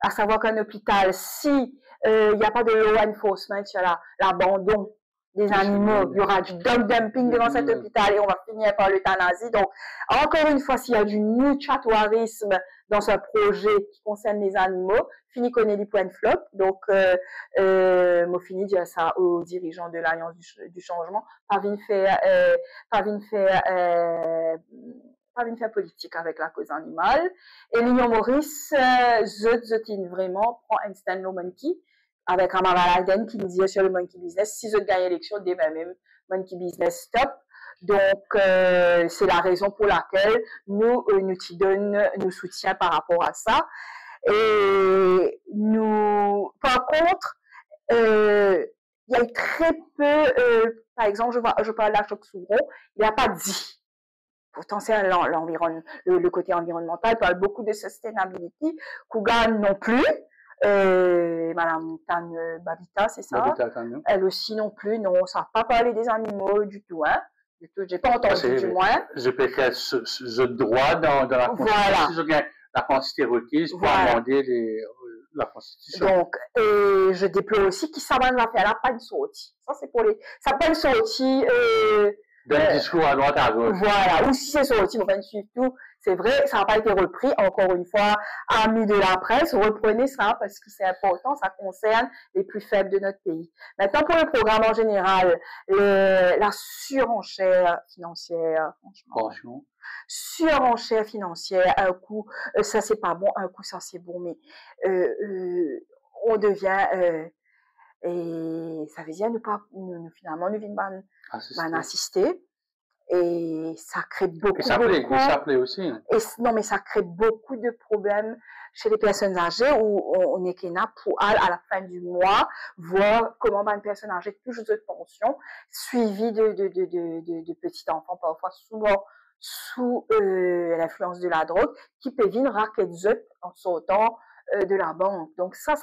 [SPEAKER 2] à savoir qu'un hôpital, si il n'y a pas de law enforcement, il y a l'abandon des animaux, il y aura du dog dumping devant cet hôpital et on va finir par l'euthanasie. Donc, encore une fois, s'il y a du mutuatoirisme dans ce projet qui concerne les animaux, fini connaît les points de flop. Donc, moi, fini dire ça aux dirigeants de l'Alliance du changement, pas venir faire politique avec la cause animale. Et l'Union Maurice, Zotin vraiment prend un stand no monkey avec Amara Laden qui nous disait sur le monkey business, si je gagne l'élection, dès même monkey business stop. Donc, c'est la raison pour laquelle nous t'y donnons nos soutiens par rapport à ça. Et nous, par contre, il y a très peu, par exemple, je parle d'Achok Soubron, il n'a pas dit. Pourtant, c'est le côté environnemental, il parle beaucoup de sustainability. Kougan non plus. Madame Tan Babita, c'est ça? Elle aussi non plus, non, ça n'a pas parlé des animaux du tout, hein? Du tout, j'ai pas entendu du moins.
[SPEAKER 1] Je peux faire ce droit dans la Constitution,
[SPEAKER 2] voilà.
[SPEAKER 1] Je gagne la quantité requise pour amender la Constitution.
[SPEAKER 2] Donc, je déplore aussi qu'il s'en va faire la pas une sortie. Ça, c'est pour ça pas une sortie,
[SPEAKER 1] d'un discours à droite à gauche.
[SPEAKER 2] Voilà. Ou si c'est sorti, on va suivre tout. C'est vrai, ça n'a pas été repris. Encore une fois, amis de la presse, reprenez ça parce que c'est important, ça concerne les plus faibles de notre pays. Maintenant, pour le programme en général, la surenchère financière, franchement. Surenchère financière, un coup, ça c'est pas bon, un coup, ça c'est bon, mais on devient... et ça veut dire finalement, nous venons assister. Et ça crée beaucoup
[SPEAKER 1] de aussi.
[SPEAKER 2] Non, mais ça crée beaucoup de problèmes chez les personnes âgées où on est là pour à la fin du mois voir comment une personne âgée touche de pension suivie de petits enfants parfois souvent sous l'influence de la drogue qui peut venir raqueter en sortant de la banque. Donc ça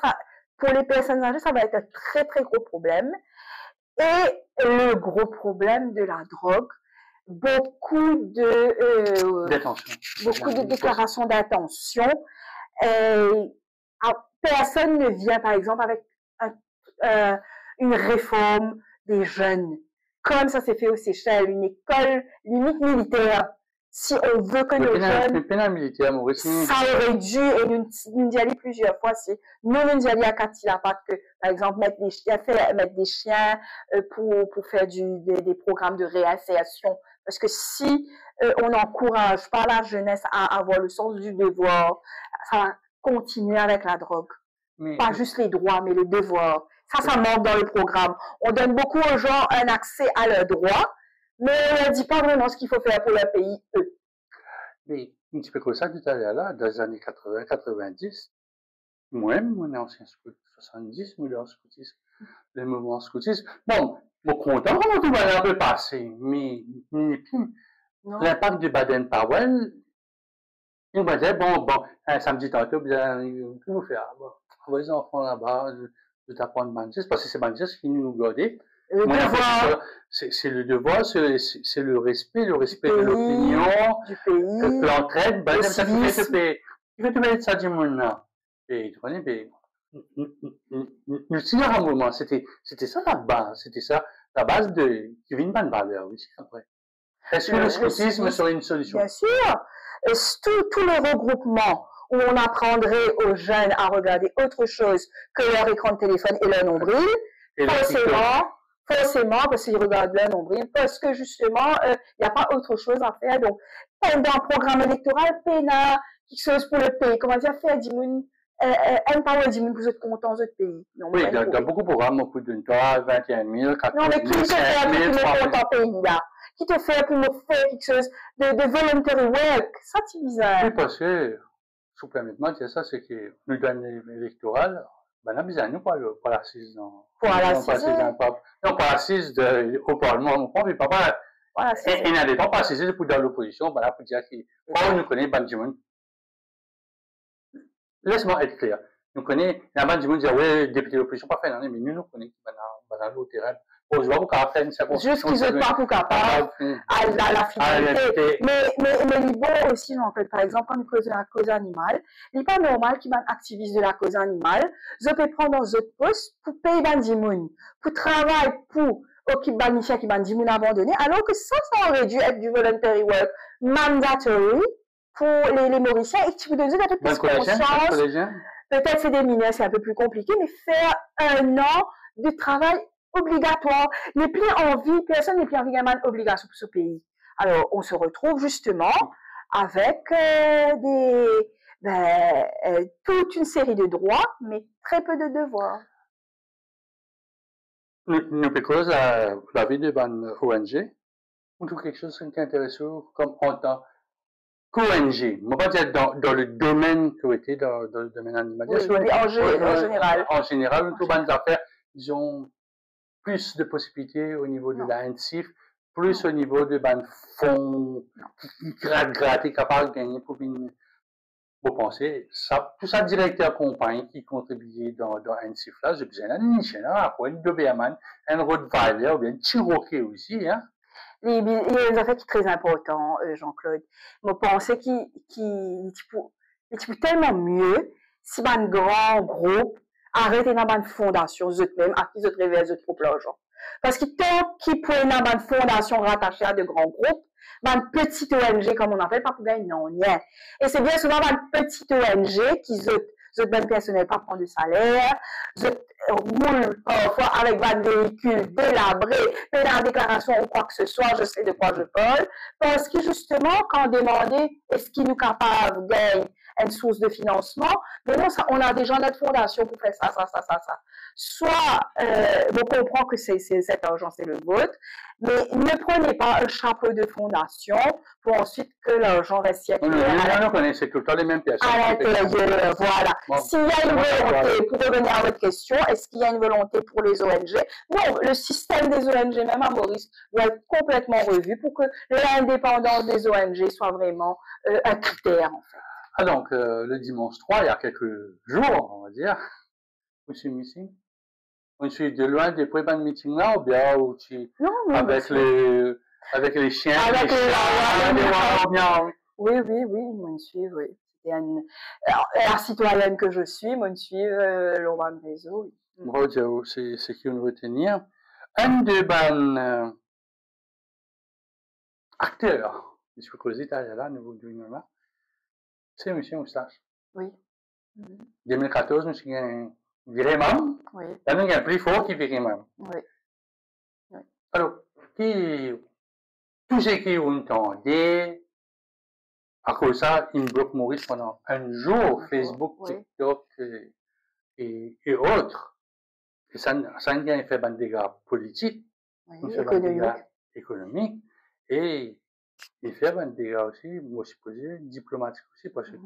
[SPEAKER 2] pour les personnes âgées, ça va être un très très gros problème. Et le gros problème de la drogue, beaucoup de déclarations d'intention. Personne ne vient, par exemple, avec une réforme des jeunes, comme ça s'est fait aux Seychelles, une école limite militaire. Si on veut que nos jeunes, ça aurait dû, et nous y allons plusieurs fois, nous y allons à Katilapat, que, par exemple, mettre des chiens pour faire des programmes de réinsertion. Parce que si on n'encourage pas la jeunesse à avoir le sens du devoir, ça va continuer avec la drogue. Pas juste les droits, mais les devoirs. Ça manque dans le programme. On donne beaucoup aux gens un accès à leurs droits, mais on ne dit pas vraiment ce qu'il faut faire pour leur pays, eux.
[SPEAKER 1] Mais un petit peu comme ça, tout à l'heure, là, dans les années 80, 90, moi-même, mon ancien scout, 70, mon ancien scoutisme, le mouvement scoutisme. Bon, content, comment tout va un peu passer, mais l'impact de Baden-Powell, il va dire, bon, un samedi tantôt, bien, que vous faire? Bon, on va les enfants là-bas, de t'apprendre Manchester, parce que c'est Manchester qui nous garder. C'est le devoir, c'est le respect de l'opinion, l'entraide, tu veux te mettre ça du monde là. Et tu connais, un moment, c'était ça la base, de Kevin Van Valeur aussi après. Est-ce que le scoutisme serait une solution?
[SPEAKER 2] Bien sûr. Tout le regroupement où on apprendrait aux jeunes à regarder autre chose que leur écran de téléphone et leur nombril, forcément, parce qu'ils regardent leur nombril, parce que justement, il n'y a pas autre chose à faire. Donc, dans un programme électoral, PENA, quelque chose pour le pays, comment dire, faire du monde, empower du monde pour être content de pays.
[SPEAKER 1] Oui, il y a beaucoup de programmes, beaucoup d'une toi, 21 000, 14 000,
[SPEAKER 2] non, mais qui te fait pour me content pays, là? Qui te fait pour me faire quelque chose de voluntary work? Ça, c'est bizarre.
[SPEAKER 1] Oui, parce que, supplémentairement, c'est ça, c'est que nous, dans l'électoral, ben, on a besoin, nous, pas l'assise, non.
[SPEAKER 2] Pas l'assise.
[SPEAKER 1] Non, pas l'assise au Parlement, on prend, mais pas, et n'a pas assise pour dans l'opposition, voilà, pour dire qu'on nous connaît, ben, du monde. Laisse-moi être clair. Nous connaissons, il y a un monde qui dit, oui, député de l'opposition, pas fait, non, mais nous connaissons qui va au terrain. Bon, je vois pourquoi faire une seconde.
[SPEAKER 2] Juste qu'ils ne pas pour capable à la finalité. Mais les bons aussi, en fait, par exemple, quand nous causons la cause animale, il n'est pas normal qu'ils soient activistes de la cause animale. Je peux prendre dans autres postes pour payer Bandimoun, pour travailler pour occuper Banicia qui Bandimoun abandonné, alors que ça aurait dû être du voluntary work mandatory pour les Mauriciens et que tu peux donner peut-être plus conscience. Peut-être c'est des mineurs, c'est un peu plus compliqué, mais faire un an de travail obligatoire. N'est plus envie, personne n'est plus envie d'avoir une obligation pour ce pays. Alors, on se retrouve justement avec toute une série de droits, mais très peu de devoirs.
[SPEAKER 1] Nous pécose la vie de ban ONG, on trouve quelque chose qui est intéressant comme en tant qu'ONG. On va pas dire dans le domaine que était dans le domaine animalier.
[SPEAKER 2] Oui, en général.
[SPEAKER 1] En général, toutes les affaires, ils ont plus de possibilités au niveau de la NCIF, plus au niveau de ban fonds qui gratter, capable de gagner pour venir. Vous pensez, ça, tout ça directeur compagnie qui contribue dans NCIF là, j'ai besoin d'un niche, après une Doberman, un Rottweiler, ou bien un Cherokee aussi, hein.
[SPEAKER 2] Il y a des affaires qui sont très importantes, Jean-Claude. Je pense qu'il est tellement mieux si un grand groupe arrête dans une fondation, eux-mêmes, à qui ils réveillent eux propre l'argent. Parce que tant qu'ils prennent dans une fondation rattachée à de grands groupes, une petite ONG, comme on appelle, pas pour gagner, non, rien. Et c'est bien souvent une petite ONG qui ben personnel pas prendre de salaire, roule parfois avec un véhicule délabré, fait la déclaration ou quoi que ce soit, je sais de quoi je parle, parce que justement, quand on demandait est-ce qu'il nous capable de gagner une source de financement, mais non, on a déjà notre fondation pour faire ça. Soit, on comprend que cet argent, c'est le vôtre, mais ne prenez pas un chapeau de fondation pour ensuite que l'argent reste circulaire.
[SPEAKER 1] Non, c'est tout le temps les mêmes personnes.
[SPEAKER 2] À l'intérieur, voilà. Bon. S'il y a une volonté, pour revenir à votre question, est-ce qu'il y a une volonté pour les ONG? Non, le système des ONG, même à Maurice, doit être complètement revu pour que l'indépendance des ONG soit vraiment un critère, en fait.
[SPEAKER 1] Ah, donc, le dimanche 3, il y a quelques jours, on va dire, où c'est missing? On suit de loin des pré-ban meeting là, ou bien où tu, avec les chiens,
[SPEAKER 2] Oui, ils me suivent, oui. La citoyenne que je suis, me suivent le réseau.
[SPEAKER 1] Bon, c'est qui on retenir. Un de ban acteurs, je suis causé là, nouveau du là, c'est M. Moustache.
[SPEAKER 2] Oui.
[SPEAKER 1] 2014, nous sommes vraiment.
[SPEAKER 2] Oui.
[SPEAKER 1] Là, nous, il y a un plus fort qui vraiment.
[SPEAKER 2] Oui.
[SPEAKER 1] Alors, tous ceux qui ont entendu, à cause de ça, ils bloquent Maurice pendant un jour, Facebook, TikTok et autres. Et ça a fait un dégât politique, économique, et il fait un dégât aussi, moi je suppose, diplomatique aussi, parce que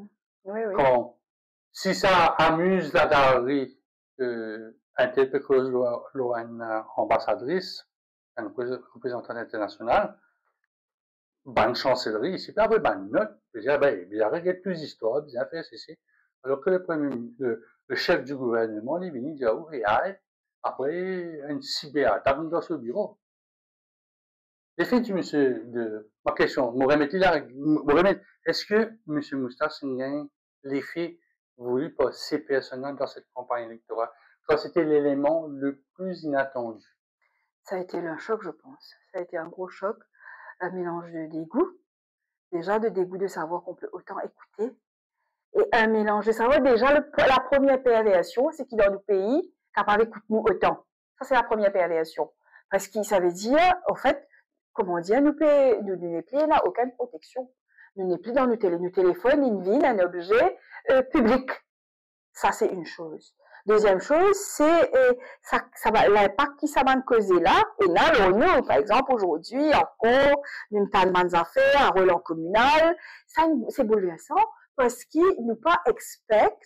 [SPEAKER 1] si ça amuse la galerie, un tel que une ambassadrice, une représentante internationale, bonne chancellerie, ici, puis après, bonne note, il y a plus d'histoire, bien fait ceci. Alors que le chef du gouvernement, il vient dire, oui, après, une cyberattaque dans ce bureau. L'effet de ma question, est-ce que M. Moustache a l'effet voulu par ces personnages dans cette campagne électorale, quand c'était l'élément le plus inattendu?
[SPEAKER 2] Ça a été un choc, je pense. Ça a été un gros choc. un mélange de dégoût. Déjà, de dégoût de savoir qu'on peut autant écouter. Et un mélange de savoir, déjà, la première perversion, c'est qu'il dans le pays, capable d'écouter nous autant. Ça, c'est la première perversion. Parce que ça veut dire, en fait, comment dire, nous n'est plus là aucune protection. Nous n'est plus dans nos téléphones, une ville, un objet public. Ça, c'est une chose. Deuxième chose, c'est l'impact qui ça va causer là. Et là, nous, par exemple, aujourd'hui, encore, une tas de affaires, un rôle en communal, ça, c'est bouleversant parce qu'ils nous pas expect,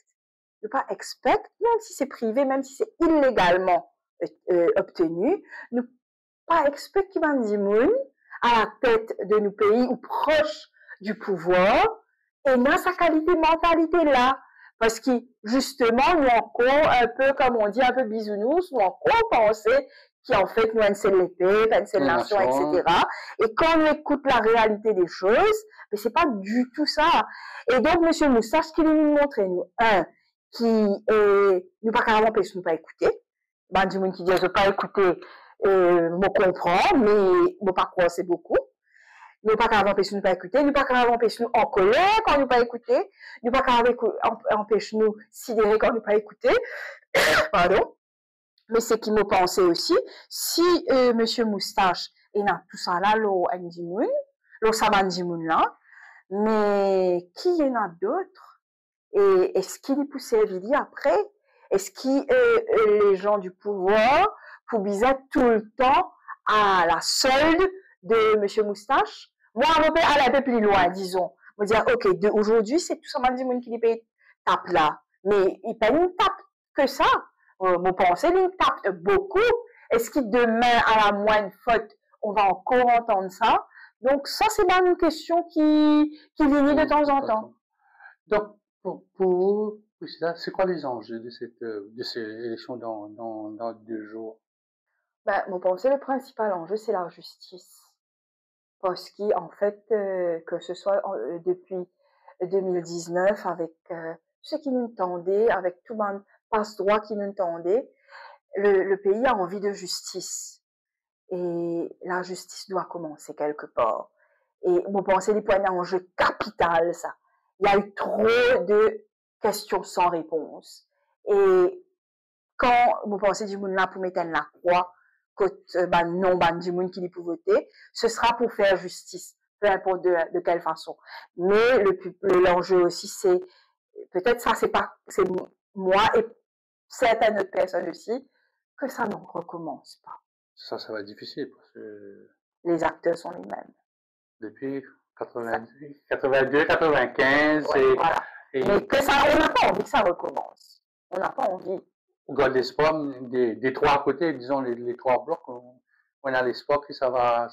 [SPEAKER 2] même si c'est privé, même si c'est illégalement obtenu, nous pas expect qu'il va nous dire à la tête de nos pays ou proche du pouvoir et dans sa qualité de mentalité là. Parce que, justement, nous encore, un peu, comme on dit, un peu bisounours, nous encore penser qu'en fait, nous, une seule épée, une seule nation, etc. Et quand on écoute la réalité des choses, mais c'est pas du tout ça. Et donc, monsieur Moustache, ce qu'il nous montre, nous, qui nous pas carrément empêcher nous pas écouter. Ben, du monde qui dit, je veux pas écouter, me comprend, mais, me pas croire, c'est beaucoup. Nous pas qu'à empêcher nous pas écouter, nous pas qu'à empêcher nous en colère quand nous pas écouter, nous pas qu'à empêcher nous sidérer quand nous pas écouter, pardon. Mais c'est qui me pensait aussi, si monsieur Moustache est dans tout ça là, l'eau Andimoun, l'eau Samandimoun là, mais qui y en a d'autres? Et est-ce qu'il peut servir après? Est-ce que les gens du pouvoir pouvaient tout le temps à la solde de monsieur Moustache? Moi, on peut aller un peu plus loin, disons. On va dire, ok, aujourd'hui, c'est tout ça, Mandimoun qui paye tape là. Mais il paye une tape que ça. Vous pensez, il tape beaucoup. Est-ce que demain, à la moindre faute, on va encore entendre ça? Donc, ça, c'est pas une question qui vient de temps en temps.
[SPEAKER 1] Donc, pour c'est quoi les enjeux de ces élections dans 2 jours?
[SPEAKER 2] Ben, vous pensez, le principal enjeu, c'est la justice. Parce qu'en fait, que ce soit depuis 2019, avec ceux qui nous tendaient, avec tout le monde passe-droit qui nous tendait, le pays a envie de justice. Et la justice doit commencer quelque part. Et vous pensez, les points d'enjeu capital, ça. Il y a eu trop de questions sans réponse. Et quand vous pensez du monde là pour mettre la croix, non, du monde qui dit pour voter, ce sera pour faire justice, peu importe de quelle façon. Mais l'enjeu aussi, c'est, peut-être ça, c'est moi et certaines autres personnes aussi, que ça ne recommence pas.
[SPEAKER 1] Ça va être difficile parce que
[SPEAKER 2] les acteurs sont les mêmes.
[SPEAKER 1] Depuis 82, 95,
[SPEAKER 2] ouais, voilà. Mais que ça, on n'a pas envie que ça recommence. On n'a pas envie.
[SPEAKER 1] On garde l'espoir des 3 côtés, disons les 3 blocs. On a l'espoir que ça va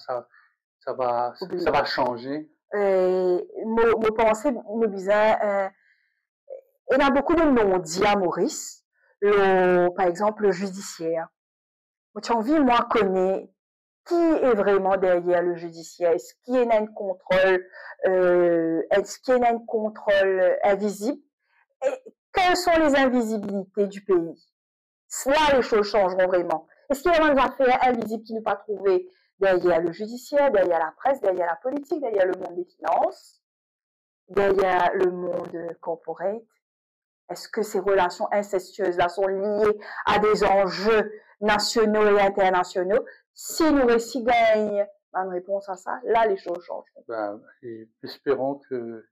[SPEAKER 1] changer.
[SPEAKER 2] Mon pensée me disait, il y a beaucoup de non-dits à Maurice. Par exemple, le judiciaire. J'ai envie, moi, connaître qui est vraiment derrière le judiciaire. Est-ce qu'il y a un contrôle, invisible? Et quelles sont les invisibilités du pays? Là, les choses changeront vraiment. Est-ce qu'il y a des affaires invisibles qui ne sont pas trouvées derrière le judiciaire, derrière la presse, derrière la politique, derrière le monde des finances, derrière le monde corporate? Est-ce que ces relations incestueuses-là sont liées à des enjeux nationaux et internationaux? Si nous réussi gagnent une réponse à ça, là, les choses changent.
[SPEAKER 1] Espérons que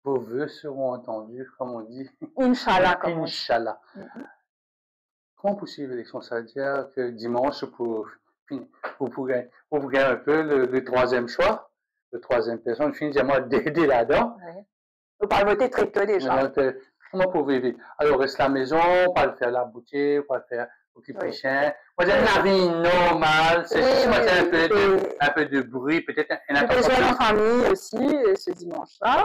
[SPEAKER 1] vos vœux seront entendus, comme on dit.
[SPEAKER 2] Inch'Allah.
[SPEAKER 1] Inch'Allah. Comment poursuivre l'élection? Ça veut dire que dimanche, vous pourrez un peu le 3e choix, le 3e personne, finalement d'aider là-dedans.
[SPEAKER 2] Ouais. Vous pouvez voter très tôt déjà.
[SPEAKER 1] Comment vous vivez? Alors, reste à la maison, pas le faire la boutique, pas le faire occuper chien. Moi, j'aime la vie normale, c'est un peu de bruit, peut-être un
[SPEAKER 2] attention. J'ai en famille aussi, ce dimanche-là.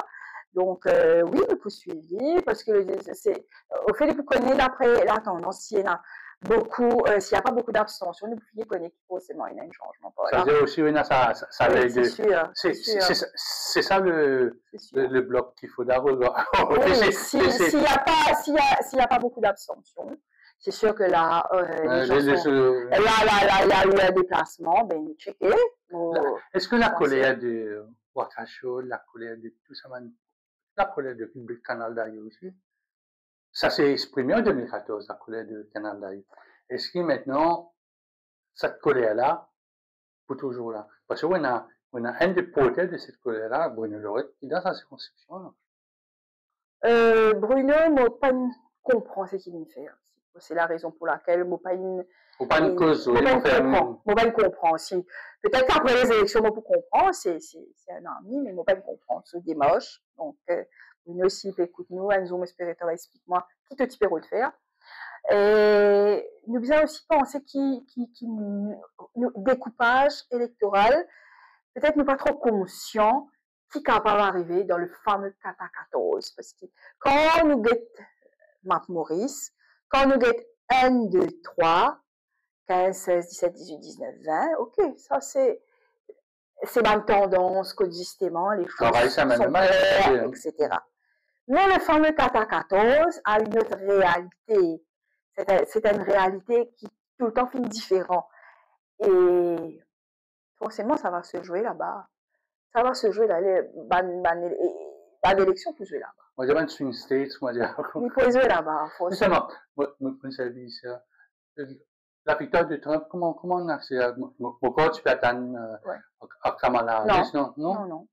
[SPEAKER 2] Donc, oui, vous poursuivez, parce que c'est, au fait de vous connaître d'après la tendance, s'il y a s'il n'y a pas beaucoup d'abstention, vous pouvez connaître forcément il y a un changement.
[SPEAKER 1] Ça veut dire aussi, c'est ça le bloc qu'il faut d'abord.
[SPEAKER 2] Oui, s'il n'y a pas beaucoup d'abstention, c'est sûr que là, il y a eu un déplacement, ben, checker,
[SPEAKER 1] Est-ce que la colère de Wakasho, la colère de tout ça, la colère de Public Canal d'Aïe aussi, ça s'est exprimé en 2014, la colère de Canal d'Aïe. Est-ce que maintenant, cette colère-là, pour toujours là? Parce qu'on a un des porteurs de cette colère-là, Bruno Lorette, qui est dans sa circonscription.
[SPEAKER 2] Bruno, moi, pas comprend ce qu'il me fait. C'est la raison pour laquelle moi, pas une.
[SPEAKER 1] Faut pas une cause, oui.
[SPEAKER 2] Moi, pas une comprend aussi. Peut-être qu'après les élections, moi, pour comprendre, c'est un ami, mais moi, pas une comprend. C'est des moches. Donc, Bruno, s'il écoute-nous, Enzo, m'espérer, explique-moi, qui te type de faire. Et nous devons aussi penser découpage électoral, peut-être nous pas trop conscients qui est capable d'arriver dans le fameux 4-14. Parce que quand nous guette Marc Maurice, quand nous guette 1, 2, 3, 15, 16, 17, 18, 19, 20, ok, ça c'est bonne tendance que justement les choses sont claires, etc. Mais le fameux 4-14 a une autre réalité. C'est une réalité qui tout le temps fait différent. Et forcément, ça va se jouer là-bas. Ça va se jouer dans l'élection pour jouer là-bas.
[SPEAKER 1] On dirait une swing state, moi dire.
[SPEAKER 2] Il faut jouer là-bas.
[SPEAKER 1] Justement, moi, la victoire de Trump, comment on a accès à, pourquoi tu peux attendre à Kamala Harris, non?
[SPEAKER 2] Non.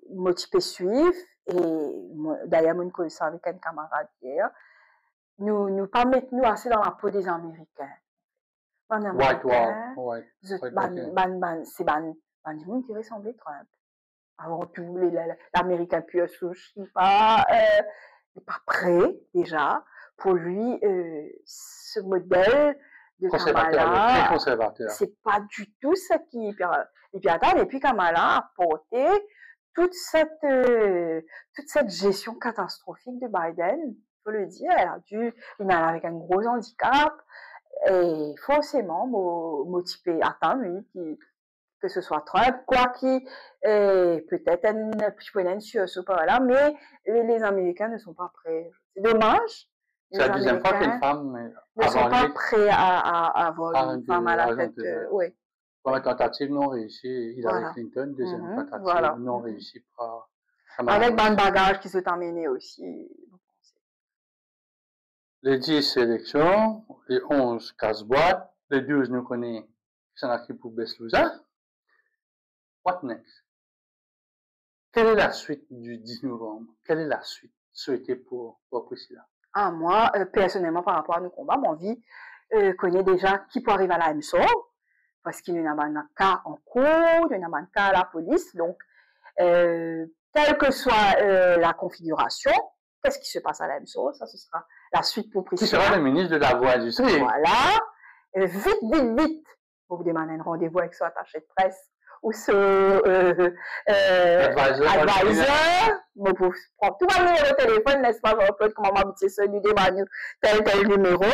[SPEAKER 2] Moi, tu peux suivre, et d'ailleurs, moi, je connais ça avec un camarade hier. Nous pas mettre nous assez dans la peau des Américains. C'est du monde qui ressemblait à Trump. Avant tout, l'Américain pur souche, il n'est pas prêt déjà pour lui ce modèle de Kamala. C'est pas du tout ce qui est attend. Et puis Kamala a apporté toute cette gestion catastrophique de Biden. Il faut le dire, il est avec un gros handicap. Et forcément, motivé attendre lui que ce soit Trump, quoi qu'il peut-être un sur pas là, mais les Américains ne sont pas prêts. C'est dommage.
[SPEAKER 1] C'est la deuxième fois qu'une femme
[SPEAKER 2] ne sont pas prêts à avoir une femme à la tête. Oui.
[SPEAKER 1] Première tentative non réussie, Hillary Clinton, deuxième tentative non réussie par
[SPEAKER 2] avec un bagage qui s'est emmené aussi.
[SPEAKER 1] Les 10 élections, les 11 casse-boîtes, les 12 nous connaissons qui sont acquis pour Beslouza. What next? Quelle est la suite du 10 novembre? Quelle est la suite souhaitée pour Priscilla?
[SPEAKER 2] Moi, personnellement, par rapport à nos combats, mon vie connaît déjà qui peut arriver à la MSO, parce qu'il y a un cas en cours, il y a un cas à la police. Donc, quelle que soit la configuration, qu'est-ce qui se passe à la MSO? Ça, ce sera la suite pour Priscilla.
[SPEAKER 1] Qui sera le ministre de la Voie Industrie.
[SPEAKER 2] Voilà. Vite. Vous demandez un rendez-vous avec son attaché de presse ou ce advisor. Vous prenez tout le numéro de téléphone, n'est-ce pas? Comment m'habituer celui de tel numéro.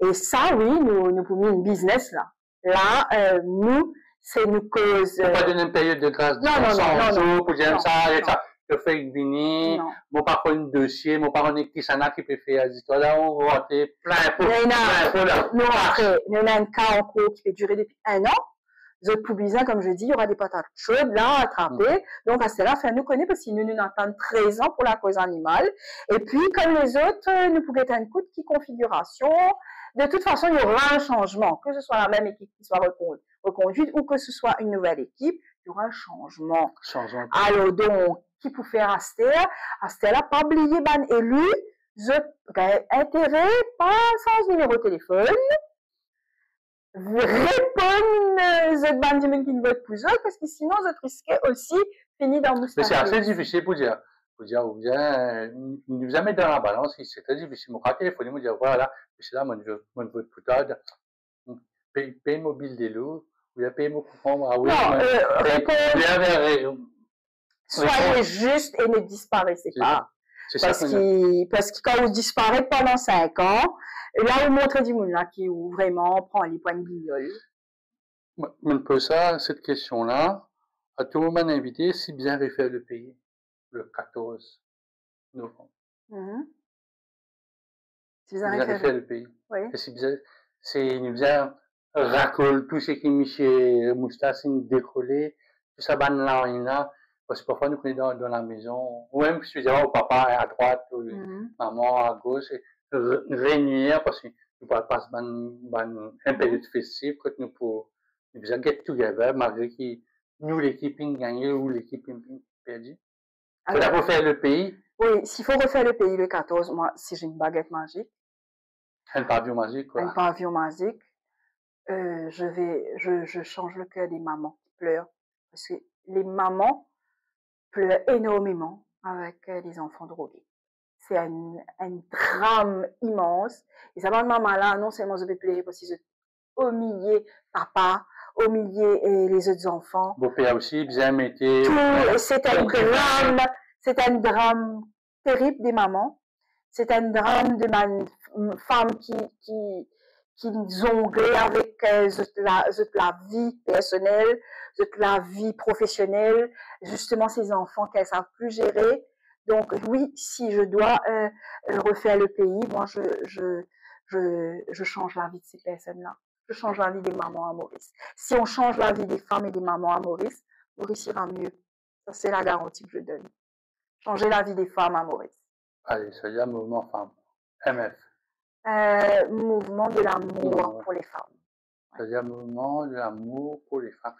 [SPEAKER 2] Et ça, oui, nous pouvons une business là. Là, nous, c'est une cause.
[SPEAKER 1] Pas donner une période de grâce de 100 jours pour dire ça, et ça. Je fais une vini, mon pas un dossier, mon pas un qui s'en a qui peut faire des histoires là, on va plein pour là.
[SPEAKER 2] Nous avons un cas en cours qui peut durer depuis 1 an. Vous êtes publiés, comme je dis, il y aura des patates chaudes là à attraper. Donc à cela, nous connaît parce qu'ils nous attendent 13 ans pour la cause animale. Et puis, comme les autres, nous pouvons être un coup de configuration. De toute façon, il y aura un changement, que ce soit la même équipe qui soit reconduite ou que ce soit une nouvelle équipe, il y aura un changement. Alors donc, qui peut faire Aster a pas oublié ban élu, intérêt, pas sans numéro de téléphone, répondre aux bandes qui ne votent plus eux, parce que sinon, vous risquez aussi finir dans le.
[SPEAKER 1] Mais c'est assez difficile pour dire. Ou bien, nous jamais dans la balance, c'est très difficile. Mon téléphone, me dire, voilà, c'est là, mon vote pour toi, paye mobile des loups, ou bien paye mon coupon, ah oui,
[SPEAKER 2] soyez juste et ne disparaissez pas. Parce que quand vous disparaissez pendant 5 ans, là, vous montrez du monde là qui vraiment prend les points de guignol.
[SPEAKER 1] Je me pose cette question-là, à tout moment invité, si bien refaire le pays, le 14 novembre.
[SPEAKER 2] Si bien
[SPEAKER 1] refaire le pays.
[SPEAKER 2] Oui.
[SPEAKER 1] C'est bien racole tout ce qui est Michel moustache décollé, tout ça ban là, parce que parfois nous prenons dans la maison, ou même si je dis au papa à droite, ou maman à gauche, réunir parce que nous parlons pas un période festive quand nous pour nous get together malgré que nous l'équipe gagne ou l'équipe perdue. Il faut refaire le pays.
[SPEAKER 2] Oui, s'il faut refaire le pays le 14, moi, si j'ai une baguette magique.
[SPEAKER 1] Un pavillon magique, quoi.
[SPEAKER 2] Un pavillon magique. Je change le cœur des mamans qui pleurent. Parce que les mamans pleurent énormément avec les enfants drogués. C'est un drame immense. Et ça va de maman là, non seulement je vais pleurer parce qu'ils ont humilié papa, humilié les autres enfants.
[SPEAKER 1] Vos pères aussi, bien mettez.
[SPEAKER 2] C'est un drame terrible des mamans. C'est un drame de ma femme qui jonglait avec la vie personnelle, la vie professionnelle, justement ces enfants qu'elles savent plus gérer. Donc oui, si je dois refaire le pays, moi je change la vie de ces personnes-là. Je change la vie des mamans à Maurice. Si on change la vie des femmes et des mamans à Maurice, Maurice ira mieux. Ça c'est la garantie que je donne. Changer la vie des femmes à Maurice.
[SPEAKER 1] Allez, ça y est, mouvement femme. MF.
[SPEAKER 2] Mouvement de l'amour pour les femmes.
[SPEAKER 1] C'est-à-dire mouvement de l'amour pour les femmes.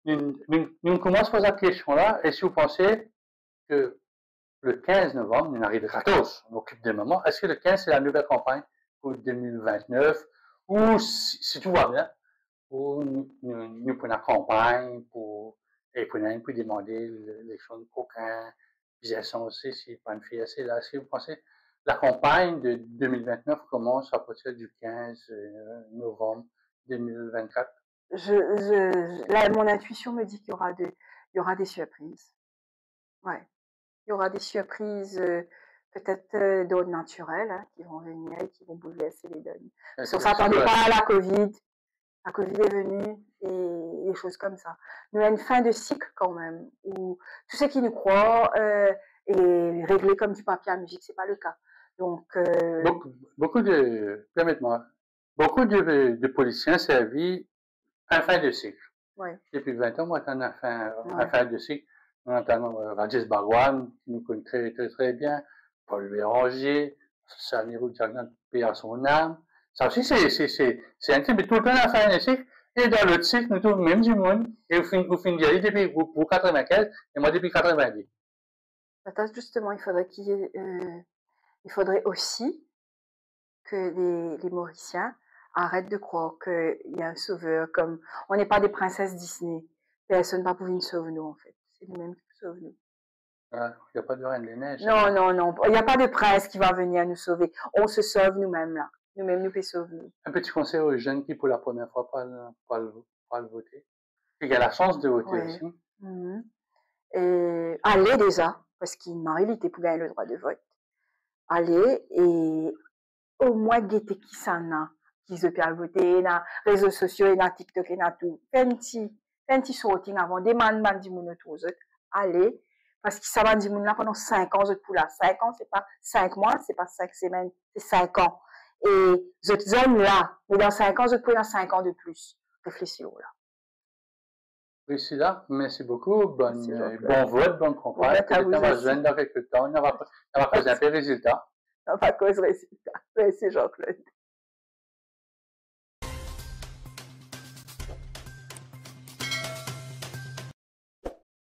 [SPEAKER 1] Nous commençons par cette question-là, et si vous pensez que le 15 novembre, on arrive le 14, on occupe des moments, est-ce que le 15 c'est la nouvelle campagne pour 2029, ou si tout va bien, ou nous prenons la campagne pour demander les choses qu'aucun bien aussi, si pas une fille assez là, est-ce que vous pensez la campagne de 2029 commence à partir du 15 novembre 2024?
[SPEAKER 2] Là, mon intuition me dit qu'il y aura des surprises. Ouais. Il y aura des surprises, peut-être d'ordre naturel, hein, qui vont venir et qui vont bouleverser les données. On ne s'attendait pas à la Covid. La Covid est venue et des choses comme ça. Nous, il y a une fin de cycle quand même, où tout ce qui nous croit est réglé comme du papier à musique, c'est pas le cas. Donc,
[SPEAKER 1] permettez-moi, beaucoup de policiers servis un fin de cycle.
[SPEAKER 2] Ouais.
[SPEAKER 1] Depuis 20 ans, moi, j'en ai fait un fin de cycle. Nous entendons Rajesh Bhagwan, qui nous connaît très, très, très bien, Paul Béranger, Sanirou Djagnan, paix à son âme. Ça aussi, c'est un type de tout le temps à faire un cycle. Et dans l'autre cycle, nous trouvons même du monde. Et vous finissez depuis pour 95, et moi depuis 90.
[SPEAKER 2] Justement, il faudrait aussi que les Mauriciens arrêtent de croire qu'il y a un sauveur, comme on n'est pas des princesses Disney. Personne n'a pu nous sauver nous, en fait. C'est nous-mêmes qui nous sauvent nous.
[SPEAKER 1] Il n'y a pas de Reine des Neiges.
[SPEAKER 2] Non, non, non. Il n'y a pas de prince qui va venir nous sauver. On se sauve nous-mêmes, là. Nous-mêmes, nous pouvons sauver nous.
[SPEAKER 1] Un petit conseil aux jeunes qui, pour la première fois, pas le voter. Il y a la chance de voter aussi.
[SPEAKER 2] Et allez déjà, parce qu'il m'a réalité pour gagner le droit de vote. Allez et au moins guetter qui s'en a, qui se peut voter, dans les réseaux sociaux, dans TikTok, et dans tout. Fenti sorting avant, demande bandi moun autour aux autres. Allez, parce que ça va dire moun là pendant 5 ans, pour là. 5 ans, c'est pas 5 mois, c'est pas 5 semaines, c'est 5 ans. Et je zone là, mais dans 5 ans, je peux dans 5 ans de plus. Réfléchis là.
[SPEAKER 1] Priscilla, merci beaucoup. Bon vote, bonne campagne. On va se joindre dans quelques temps. On va causer un peu résultat.
[SPEAKER 2] On va causer résultat. Merci Jean-Claude.